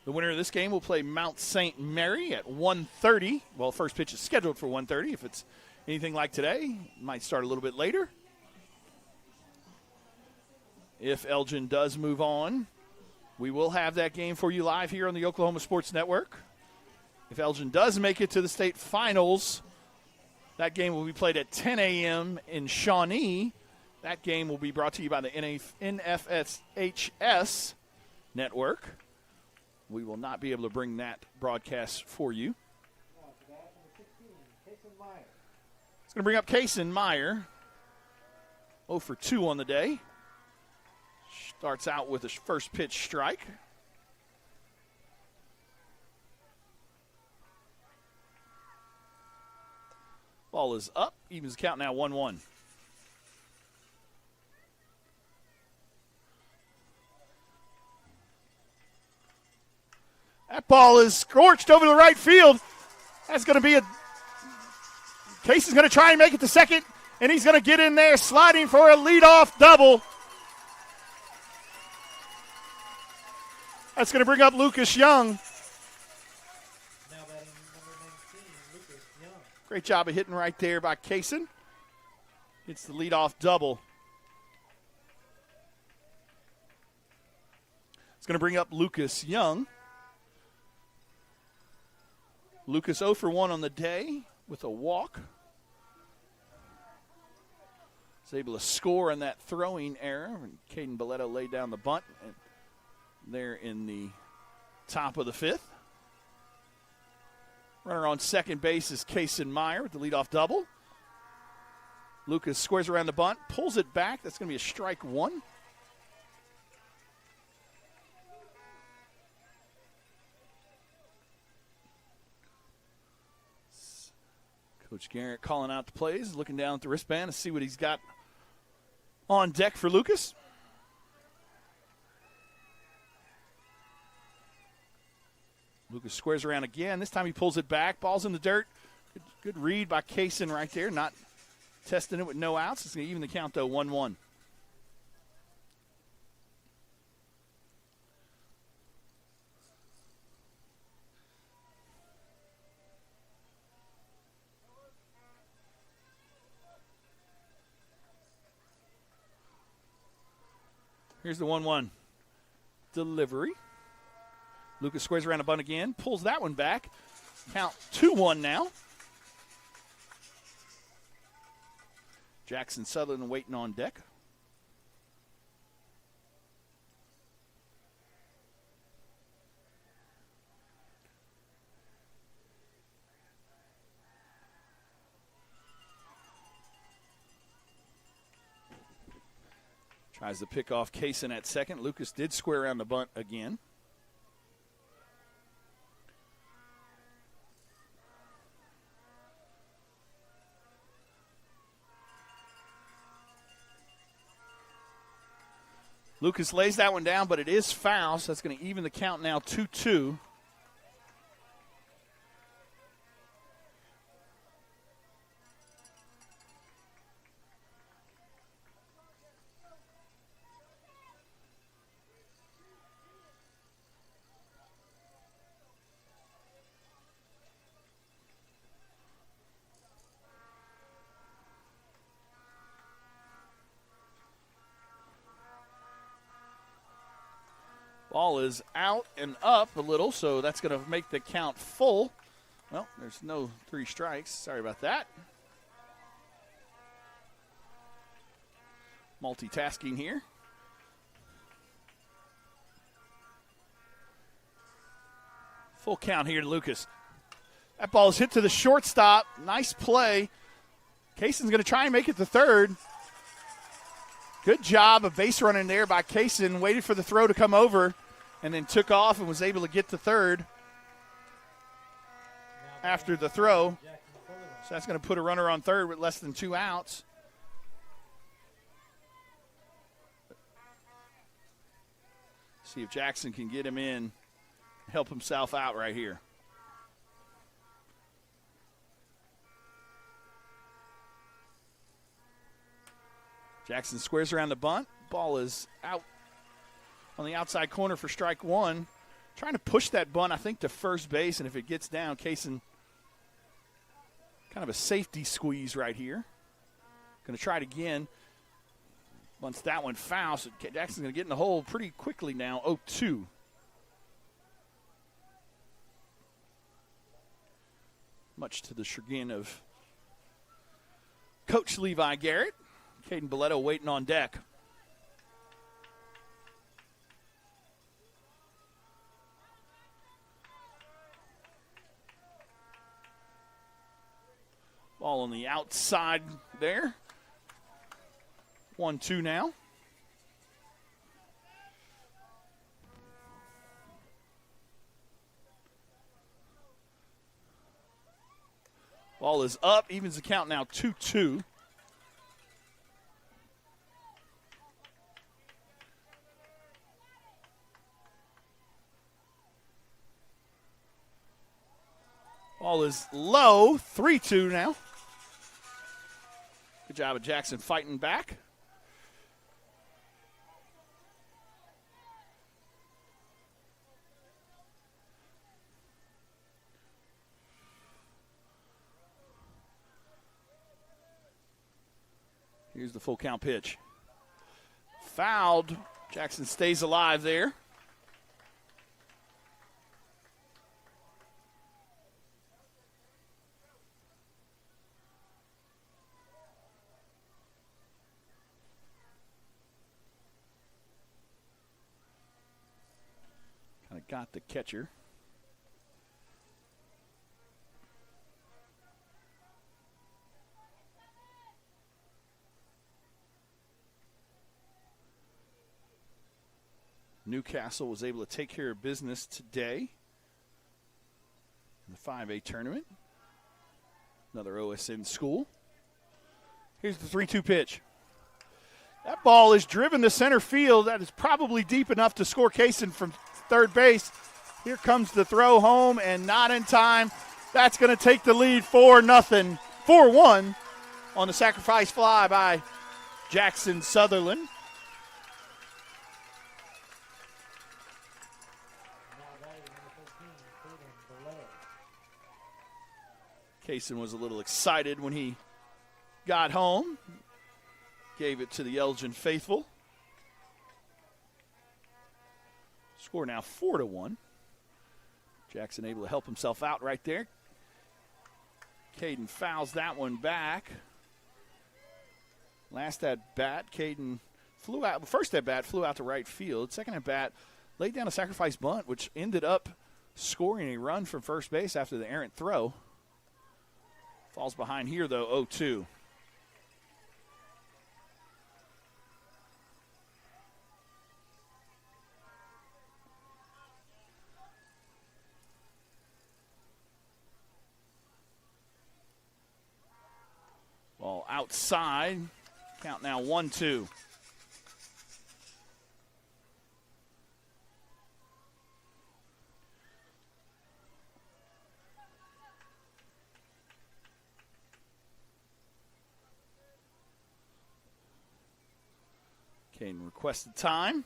The winner of this game will play Mount St. Mary at 1:30. Well, first pitch is scheduled for 1:30. If it's anything like today, it might start a little bit later. If Elgin does move on, we will have that game for you live here on the Oklahoma Sports Network. If Elgin does make it to the state finals, that game will be played at 10 a.m. in Shawnee. That game will be brought to you by the NFSHS Network. We will not be able to bring that broadcast for you. It's going to bring up Kaysen Meyer. 0 for 2 on the day. Starts out with a first pitch strike. Ball is up. Evens the count now 1-1. That ball is scorched over the right field. That's going to be Case is going to try and make it to second, and he's going to get in there sliding for a leadoff double. That's going to bring up Lucas Young. Now batting number 19, Lucas Young. Great job of hitting right there by Kaysen. It's the leadoff double. It's going to bring up Lucas Young. Lucas 0 for 1 on the day with a walk. He's able to score on that throwing error. And Caden Belletto laid down the bunt there in the top of the 5th. Runner on second base is Kaysen Meyer with the leadoff double. Lucas squares around the bunt, pulls it back. That's going to be a strike 1. Coach Garrett calling out the plays, looking down at the wristband to see what he's got on deck for Lucas. Lucas squares around again. This time he pulls it back. Ball's in the dirt. Good read by Kaysen right there. Not testing it with no outs. It's going to even the count, though, 1-1. Here's the 1-1 delivery. Lucas squares around a bunt again, pulls that one back. Count 2-1 now. Jackson Sutherland waiting on deck. Tries to pick off Kaysen at second. Lucas did square around the bunt again. Lucas lays that one down, but it is foul, so that's going to even the count now 2-2. Ball is out and up a little, so that's going to make the count full. Well, there's no 3 strikes. Sorry about that. Multitasking here. Full count here to Lucas. That ball is hit to the shortstop. Nice play. Kaysen's going to try and make it to third. Good job of base running there by Kaysen. Waited for the throw to come over and then took off and was able to get to third after the throw. So that's going to put a runner on third with less than 2 outs. See if Jackson can get him in, help himself out right here. Jackson squares around the bunt. Ball is out on the outside corner for strike one. Trying to push that bunt, I think, to first base, and if it gets down, Kaysen kind of a safety squeeze right here. Going to try it again. Once that one foul, so Jackson's going to get in the hole pretty quickly now, 0-2. Much to the chagrin of Coach Levi Garrett. Caden Belletto waiting on deck. Ball on the outside there. 1-2 now. Ball is up, evens the count now 2-2. Ball is low, 3-2 now. Good job of Jackson fighting back. Here's the full count pitch. Fouled. Jackson stays alive there. Kind of got the catcher. Newcastle was able to take care of business today in the 5A tournament. Another OSN school. Here's the 3-2 pitch. That ball is driven to center field. That is probably deep enough to score Kaysen from third base. Here comes the throw home, and not in time. That's going to take the lead 4-1 on the sacrifice fly by Jackson Sutherland. Kaysen was a little excited when he got home. Gave it to the Elgin faithful. Score now 4-1. Jackson able to help himself out right there. Caden fouls that one back. Last at bat, Caden flew out. First at bat, flew out to right field. Second at bat, laid down a sacrifice bunt, which ended up scoring a run from first base after the errant throw. Falls behind here, though, 0-2. Ball outside. Count now 1-2. Caden requested time.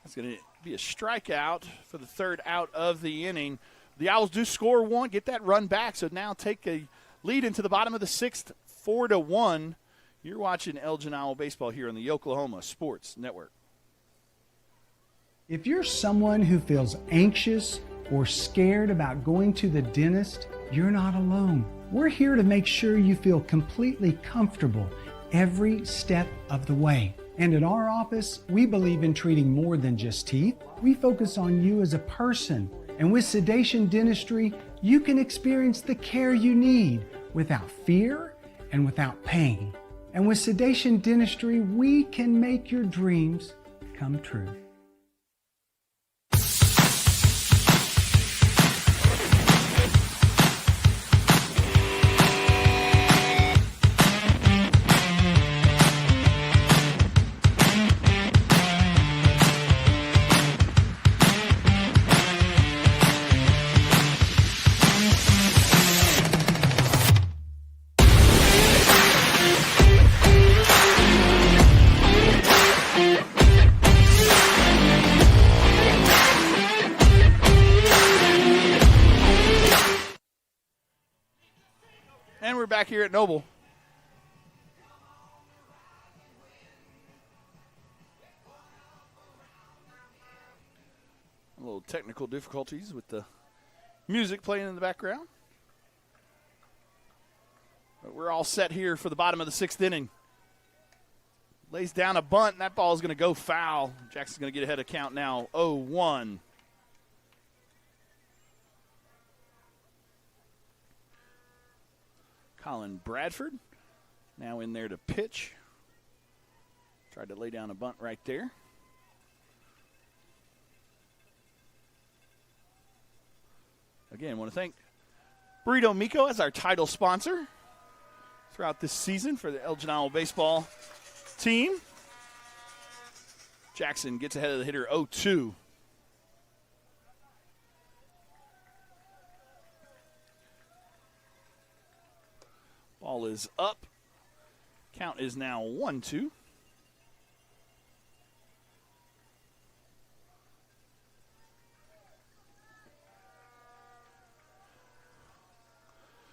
It's going to be a strikeout for the third out of the inning. The Owls do score one, get that run back, so now take a lead into the bottom of the sixth, 4-1. You're watching Elgin Owl baseball here on the Oklahoma Sports Network. If you're someone who feels anxious or scared about going to the dentist, you're not alone. We're here to make sure you feel completely comfortable every step of the way. And at our office, we believe in treating more than just teeth. We focus on you as a person. And with Sedation Dentistry, you can experience the care you need without fear and without pain. And with Sedation Dentistry, we can make your dreams come true. here at Noble. A little technical difficulties with the music playing in the background. But we're all set here for the bottom of the 6th inning. Lays down a bunt, and that ball is going to go foul. Jackson's going to get ahead of count now, 0-1. Colin Bradford now in there to pitch. Tried to lay down a bunt right there. Again, want to thank Burrito Miko as our title sponsor throughout this season for the Elgin Owl baseball team. Jackson gets ahead of the hitter 0-2. Ball is up. Count is now 1-2.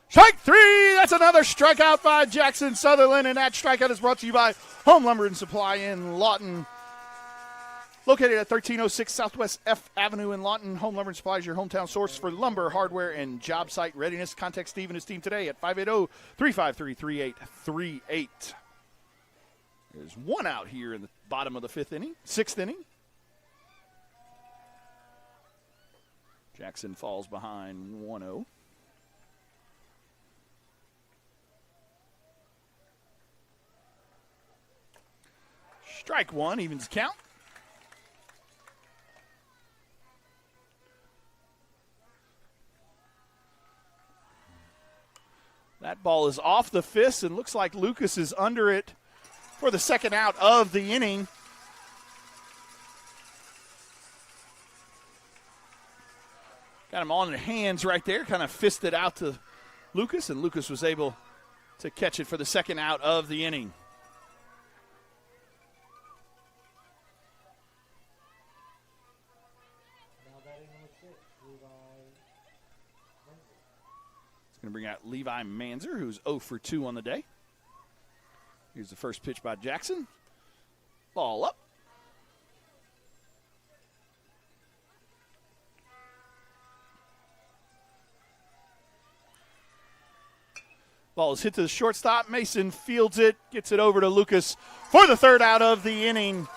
Strike 3! That's another strikeout by Jackson Sutherland, and that strikeout is brought to you by Home Lumber and Supply in Lawton. Located at 1306 Southwest F Avenue in Lawton, Home Lumber and Supply is your hometown source for lumber, hardware, and job site readiness. Contact Steve and his team today at 580-353-3838. There's one out here in the bottom of the 6th inning. Jackson falls behind 1-0. Strike 1, evens count. That ball is off the fist and looks like Lucas is under it for the second out of the inning. Got him on the hands right there, kind of fisted out to Lucas, and Lucas was able to catch it for the second out of the inning. Going to bring out Levi Manzer, who's 0 for 2 on the day. Here's the first pitch by Jackson. Ball up. Ball is hit to the shortstop. Mason fields it, gets it over to Lucas for the third out of the inning.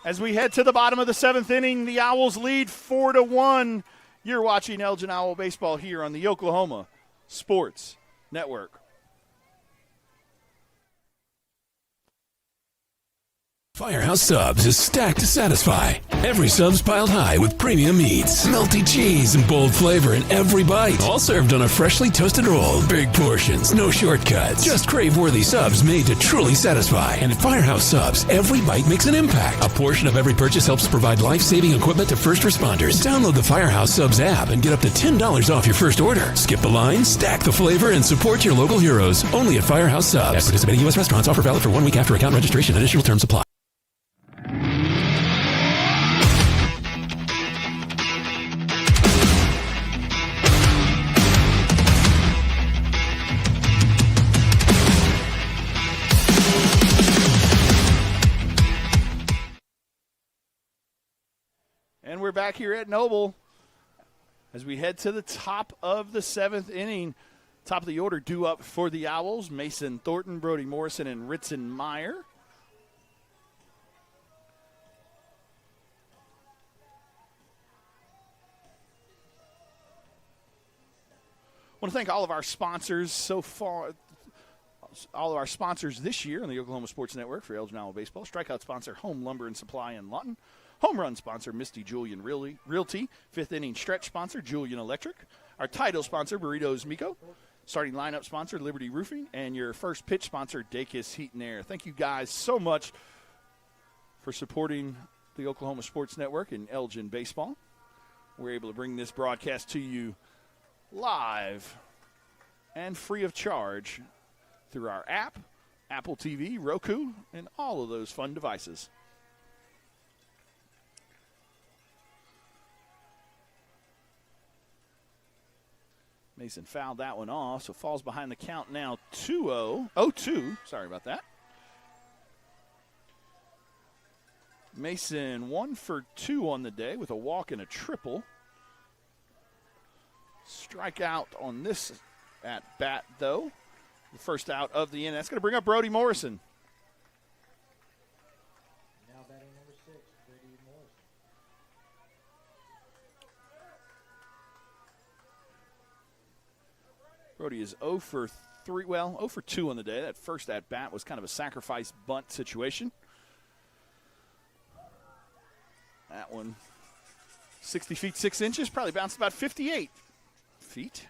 As we head to the bottom of the 7th inning, the Owls lead 4-1. You're watching Elgin Owl baseball here on the Oklahoma Sports Network. Firehouse Subs is stacked to satisfy. Every sub's piled high with premium meats, melty cheese, and bold flavor in every bite. All served on a freshly toasted roll. Big portions, no shortcuts. Just crave-worthy subs made to truly satisfy. And at Firehouse Subs, every bite makes an impact. A portion of every purchase helps provide life-saving equipment to first responders. Download the Firehouse Subs app and get up to $10 off your first order. Skip the line, stack the flavor, and support your local heroes. Only at Firehouse Subs. At participating U.S. restaurants. Offer valid for 1 week after account registration. Additional terms apply. And we're back here at Noble as we head to the top of the 7th inning. Top of the order due up for the Owls: Mason Thornton, Brody Morrison, and Ritson Meyer. I want to thank all of our sponsors so far, all of our sponsors this year on the Oklahoma Sports Network for Elgin Owl Baseball. Strikeout sponsor, Home Lumber and Supply in Lawton. Home run sponsor, Misty Julian Realty. 5th inning stretch sponsor, Julian Electric. Our title sponsor, Burritos Miko. Starting lineup sponsor, Liberty Roofing. And your first pitch sponsor, Dacus Heat and Air. Thank you guys so much for supporting the Oklahoma Sports Network and Elgin Baseball. We're able to bring this broadcast to you live and free of charge through our app, Apple TV, Roku, and all of those fun devices. Mason fouled that one off, so falls behind the count now 2-0. 0-2, sorry about that. Mason 1 for 2 on the day with a walk and a triple. Strikeout on this at bat, though. The first out of the inning. That's going to bring up Brody Morrison. Now batting number 6, Brody Morrison. Brody is 0 for 3, well, 0 for 2 on the day. That first at bat was kind of a sacrifice bunt situation. That one, 60 feet 6 inches, probably bounced about 58 feet.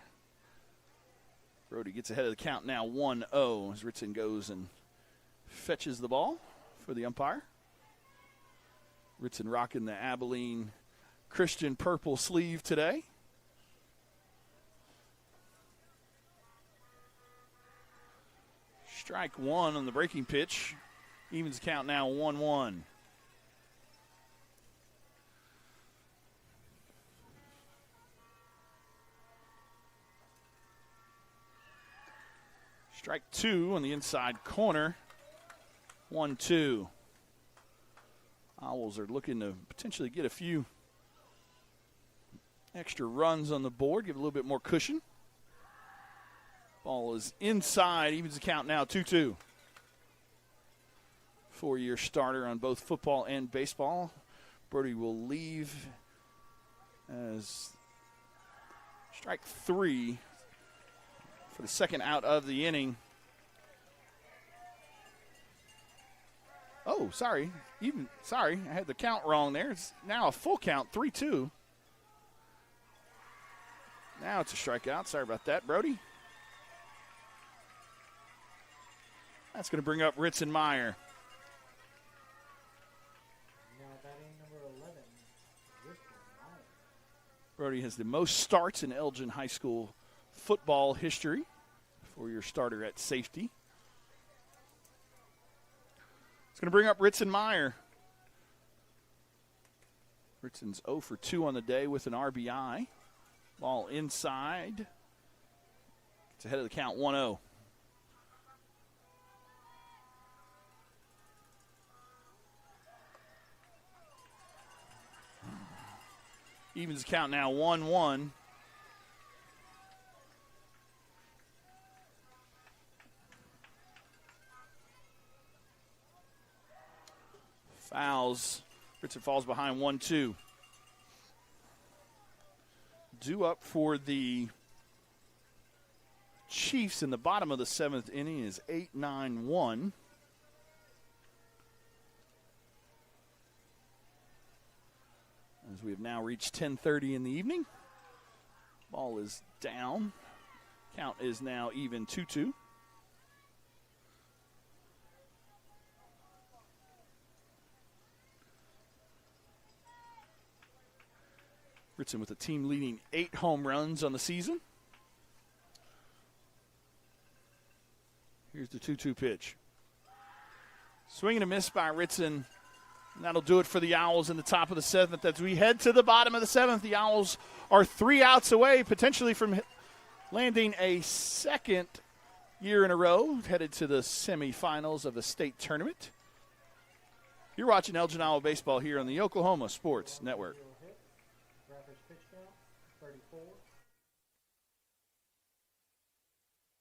Brody gets ahead of the count now 1-0 as Ritson goes and fetches the ball for the umpire. Ritson rocking the Abilene Christian purple sleeve today. Strike one on the breaking pitch. Evens the count now 1-1. Strike two on the inside corner. 1-2. Owls are looking to potentially get a few extra runs on the board, give a little bit more cushion. Ball is inside, evens the count now 2-2. 4-year starter on both football and baseball. Brody will leave as strike three for the second out of the inning. Oh, sorry. I had the count wrong there. It's now a full count, 3-2. Now it's a strikeout. Sorry about that, Brody. That's going to bring up Ritson Meyer. Now batting number 11, Ritson Meyer. Brody has the most starts in Elgin High School football history. 4-year starter at safety. It's going to bring up Ritson Meyer. Ritson's 0 for 2 on the day with an RBI. Ball inside. Gets ahead of the count 1-0. Evens the count now 1-1. Fouls. Ritson falls behind 1-2. Due up for the Chiefs in the bottom of the 7th inning is 8-9-1. As we have now reached 10:30 in the evening. Ball is down. Count is now even 2-2. Ritson with a team leading 8 home runs on the season. Here's the 2-2 pitch. Swing and a miss by Ritson. And that'll do it for the Owls in the top of the 7th. As we head to the bottom of the 7th, the Owls are 3 outs away, potentially from landing a second year in a row, headed to the semifinals of the state tournament. You're watching Elgin Owl Baseball here on the Oklahoma Sports Network. Pitch count, 34.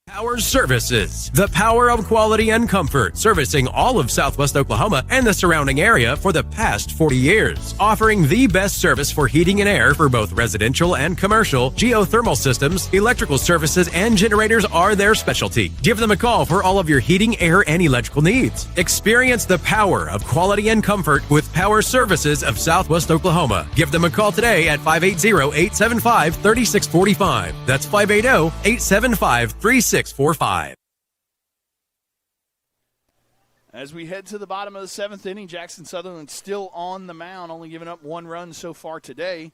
Power Services, the power of quality and comfort, servicing all of Southwest Oklahoma and the surrounding area for the past 40 years. Offering the best service for heating and air for both residential and commercial, geothermal systems, electrical services, and generators are their specialty. Give them a call for all of your heating, air, and electrical needs. Experience the power of quality and comfort with Power Services of Southwest Oklahoma. Give them a call today at 580-875-3645. That's 580-875-3645. As we head to the bottom of the 7th inning, Jackson Sutherland still on the mound, only giving up 1 run so far today.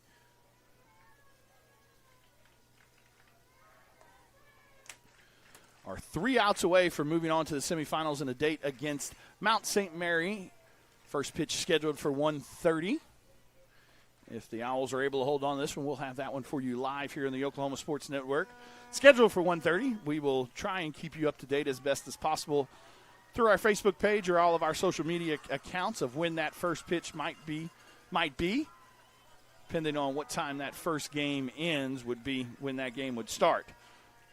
Are 3 outs away from moving on to the semifinals in a date against Mount St. Mary. First pitch scheduled for 1:30. If the Owls are able to hold on to this one, we'll have that one for you live here in the Oklahoma Sports Network. Scheduled for 1:30. We will try and keep you up to date as best as possible through our Facebook page or all of our social media accounts of when that first pitch might be. Depending on what time that first game ends would be when that game would start.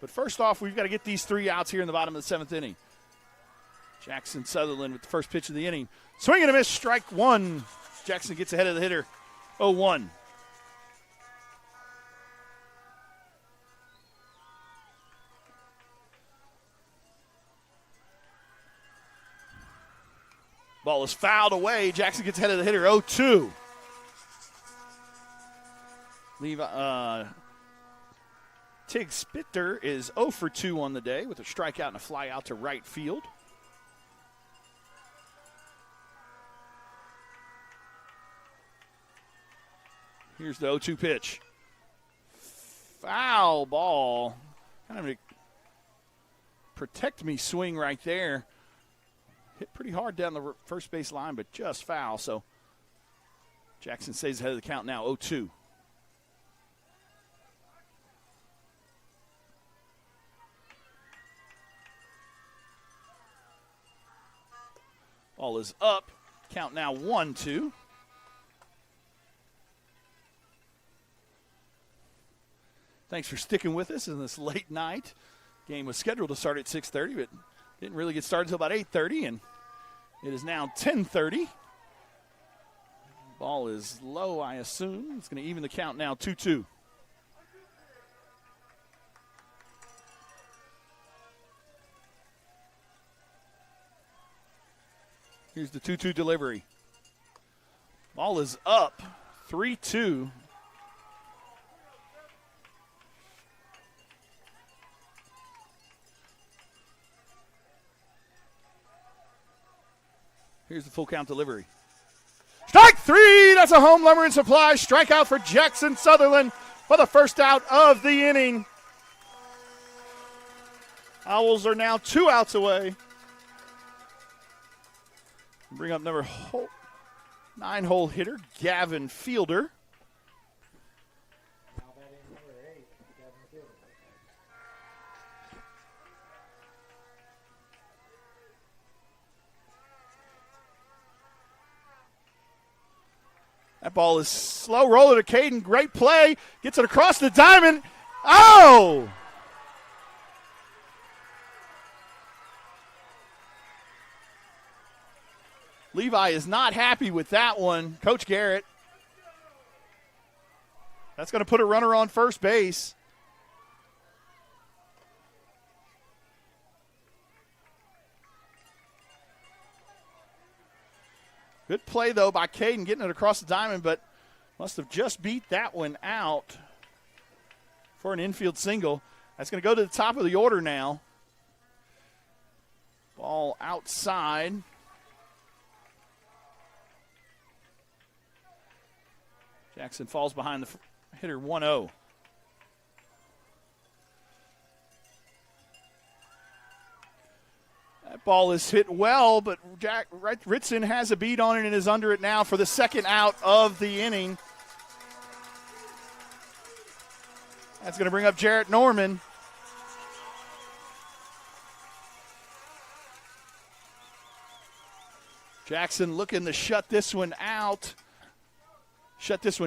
But first off, we've got to get these 3 outs here in the bottom of the 7th inning. Jackson Sutherland with the first pitch of the inning. Swing and a miss, strike 1. Jackson gets ahead of the hitter, 0-1. Ball is fouled away. Jackson gets ahead of the hitter, 0-2. Tig Spitter is 0 for 2 on the day with a strikeout and a fly out to right field. Here's the 0-2 pitch. Foul ball. Kind of a protect me swing right there. Hit pretty hard down the first base line, but just foul. So Jackson stays ahead of the count now, 0-2. Ball is up. Count now 1-2. Thanks for sticking with us in this late night. Game was scheduled to start at 6:30, but didn't really get started until about 8:30, and it is now 10:30. Ball is low, I assume. It's going to even the count now, 2-2. Here's the 2-2 delivery. Ball is up, 3-2. Here's the full count delivery. Strike 3! That's a home Lumber and Supply strikeout for Jackson Sutherland for the first out of the inning. Owls are now 2 outs away. Bring up number 9-hole hitter, Gavin Fielder. That ball is slow roller to Caden. Great play. Gets it across the diamond. Oh! Levi is not happy with that one. Coach Garrett. That's going to put a runner on first base. Good play, though, by Caden getting it across the diamond, but must have just beat that one out for an infield single. That's going to go to the top of the order now. Ball outside. Jackson falls behind the hitter 1-0. That ball is hit well, but Ritson has a beat on it and is under it now for the second out of the inning. That's going to bring up Jarrett Norman. Jackson looking to shut this one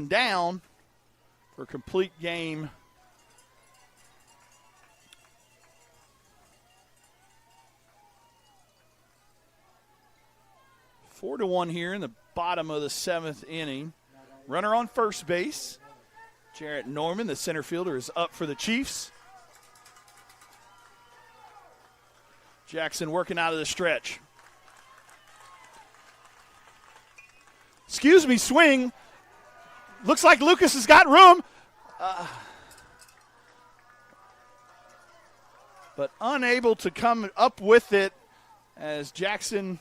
down for a complete game. Four to 1 here in the bottom of the 7th inning. Runner on first base. Jarrett Norman, the center fielder, is up for the Chiefs. Jackson working out of the stretch. Excuse me, swing. Looks like Lucas has got room. But unable to come up with it as Kyler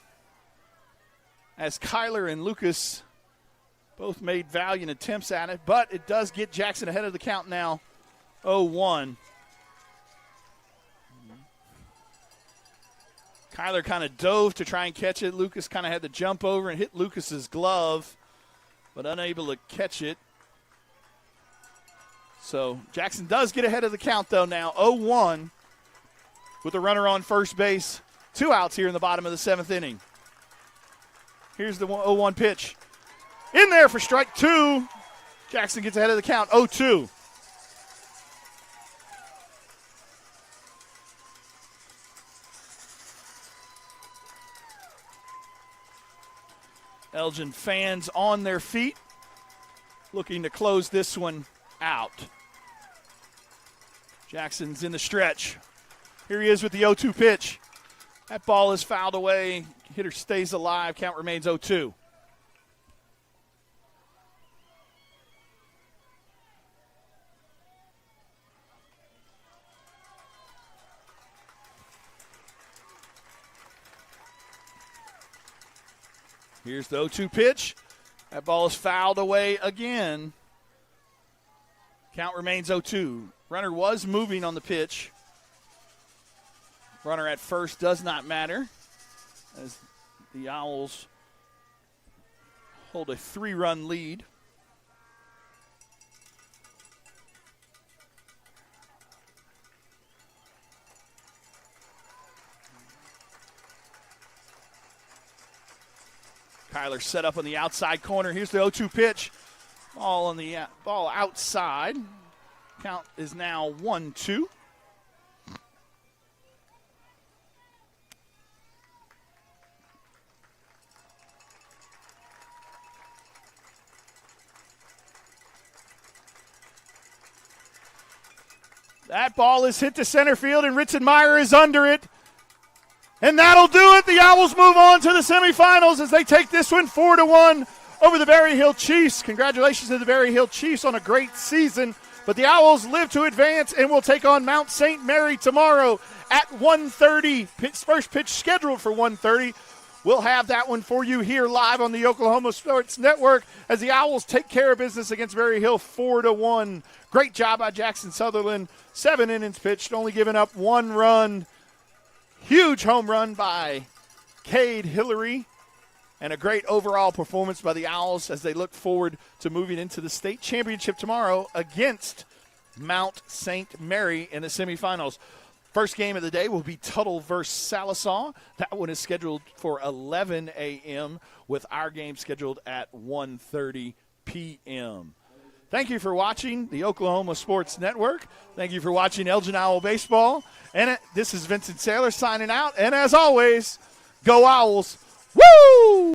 and Lucas both made valiant attempts at it, but it does get Jackson ahead of the count now, 0-1. Kyler kind of dove to try and catch it. Lucas kind of had to jump over and hit Lucas's glove, but unable to catch it. So Jackson does get ahead of the count, though, now 0-1 with a runner on first base. 2 outs here in the bottom of the 7th inning. Here's the 0-1 pitch. In there for strike 2. Jackson gets ahead of the count, 0-2. Elgin fans on their feet, looking to close this one out. Jackson's in the stretch. Here he is with the 0-2 pitch. That ball is fouled away. Hitter stays alive. Count remains 0-2. Here's the 0-2 pitch. That ball is fouled away again. Count remains 0-2. Runner was moving on the pitch. Runner at first does not matter as the Owls hold a 3-run lead. Kyler set up on the outside corner. Here's the 0-2 pitch. Ball outside. Count is now 1-2. That ball is hit to center field, and Ritzenmeyer is under it. And that'll do it. The Owls move on to the semifinals as they take this one 4-1 over the Berryhill Chiefs. Congratulations to the Berryhill Chiefs on a great season. But the Owls live to advance and will take on Mount St. Mary tomorrow at 1:30. First pitch scheduled for 1:30. We'll have that one for you here live on the Oklahoma Sports Network as the Owls take care of business against Berryhill 4-1. Great job by Jackson Sutherland. 7 innings pitched, only giving up 1 run. Huge home run by Cade Hillary. And a great overall performance by the Owls as they look forward to moving into the state championship tomorrow against Mount St. Mary in the semifinals. First game of the day will be Tuttle versus Salisaw. That one is scheduled for 11 a.m. with our game scheduled at 1:30 p.m. Thank you for watching the Oklahoma Sports Network. Thank you for watching Elgin Owl Baseball. And this is Vincent Saylor signing out. And as always, go Owls. Woo!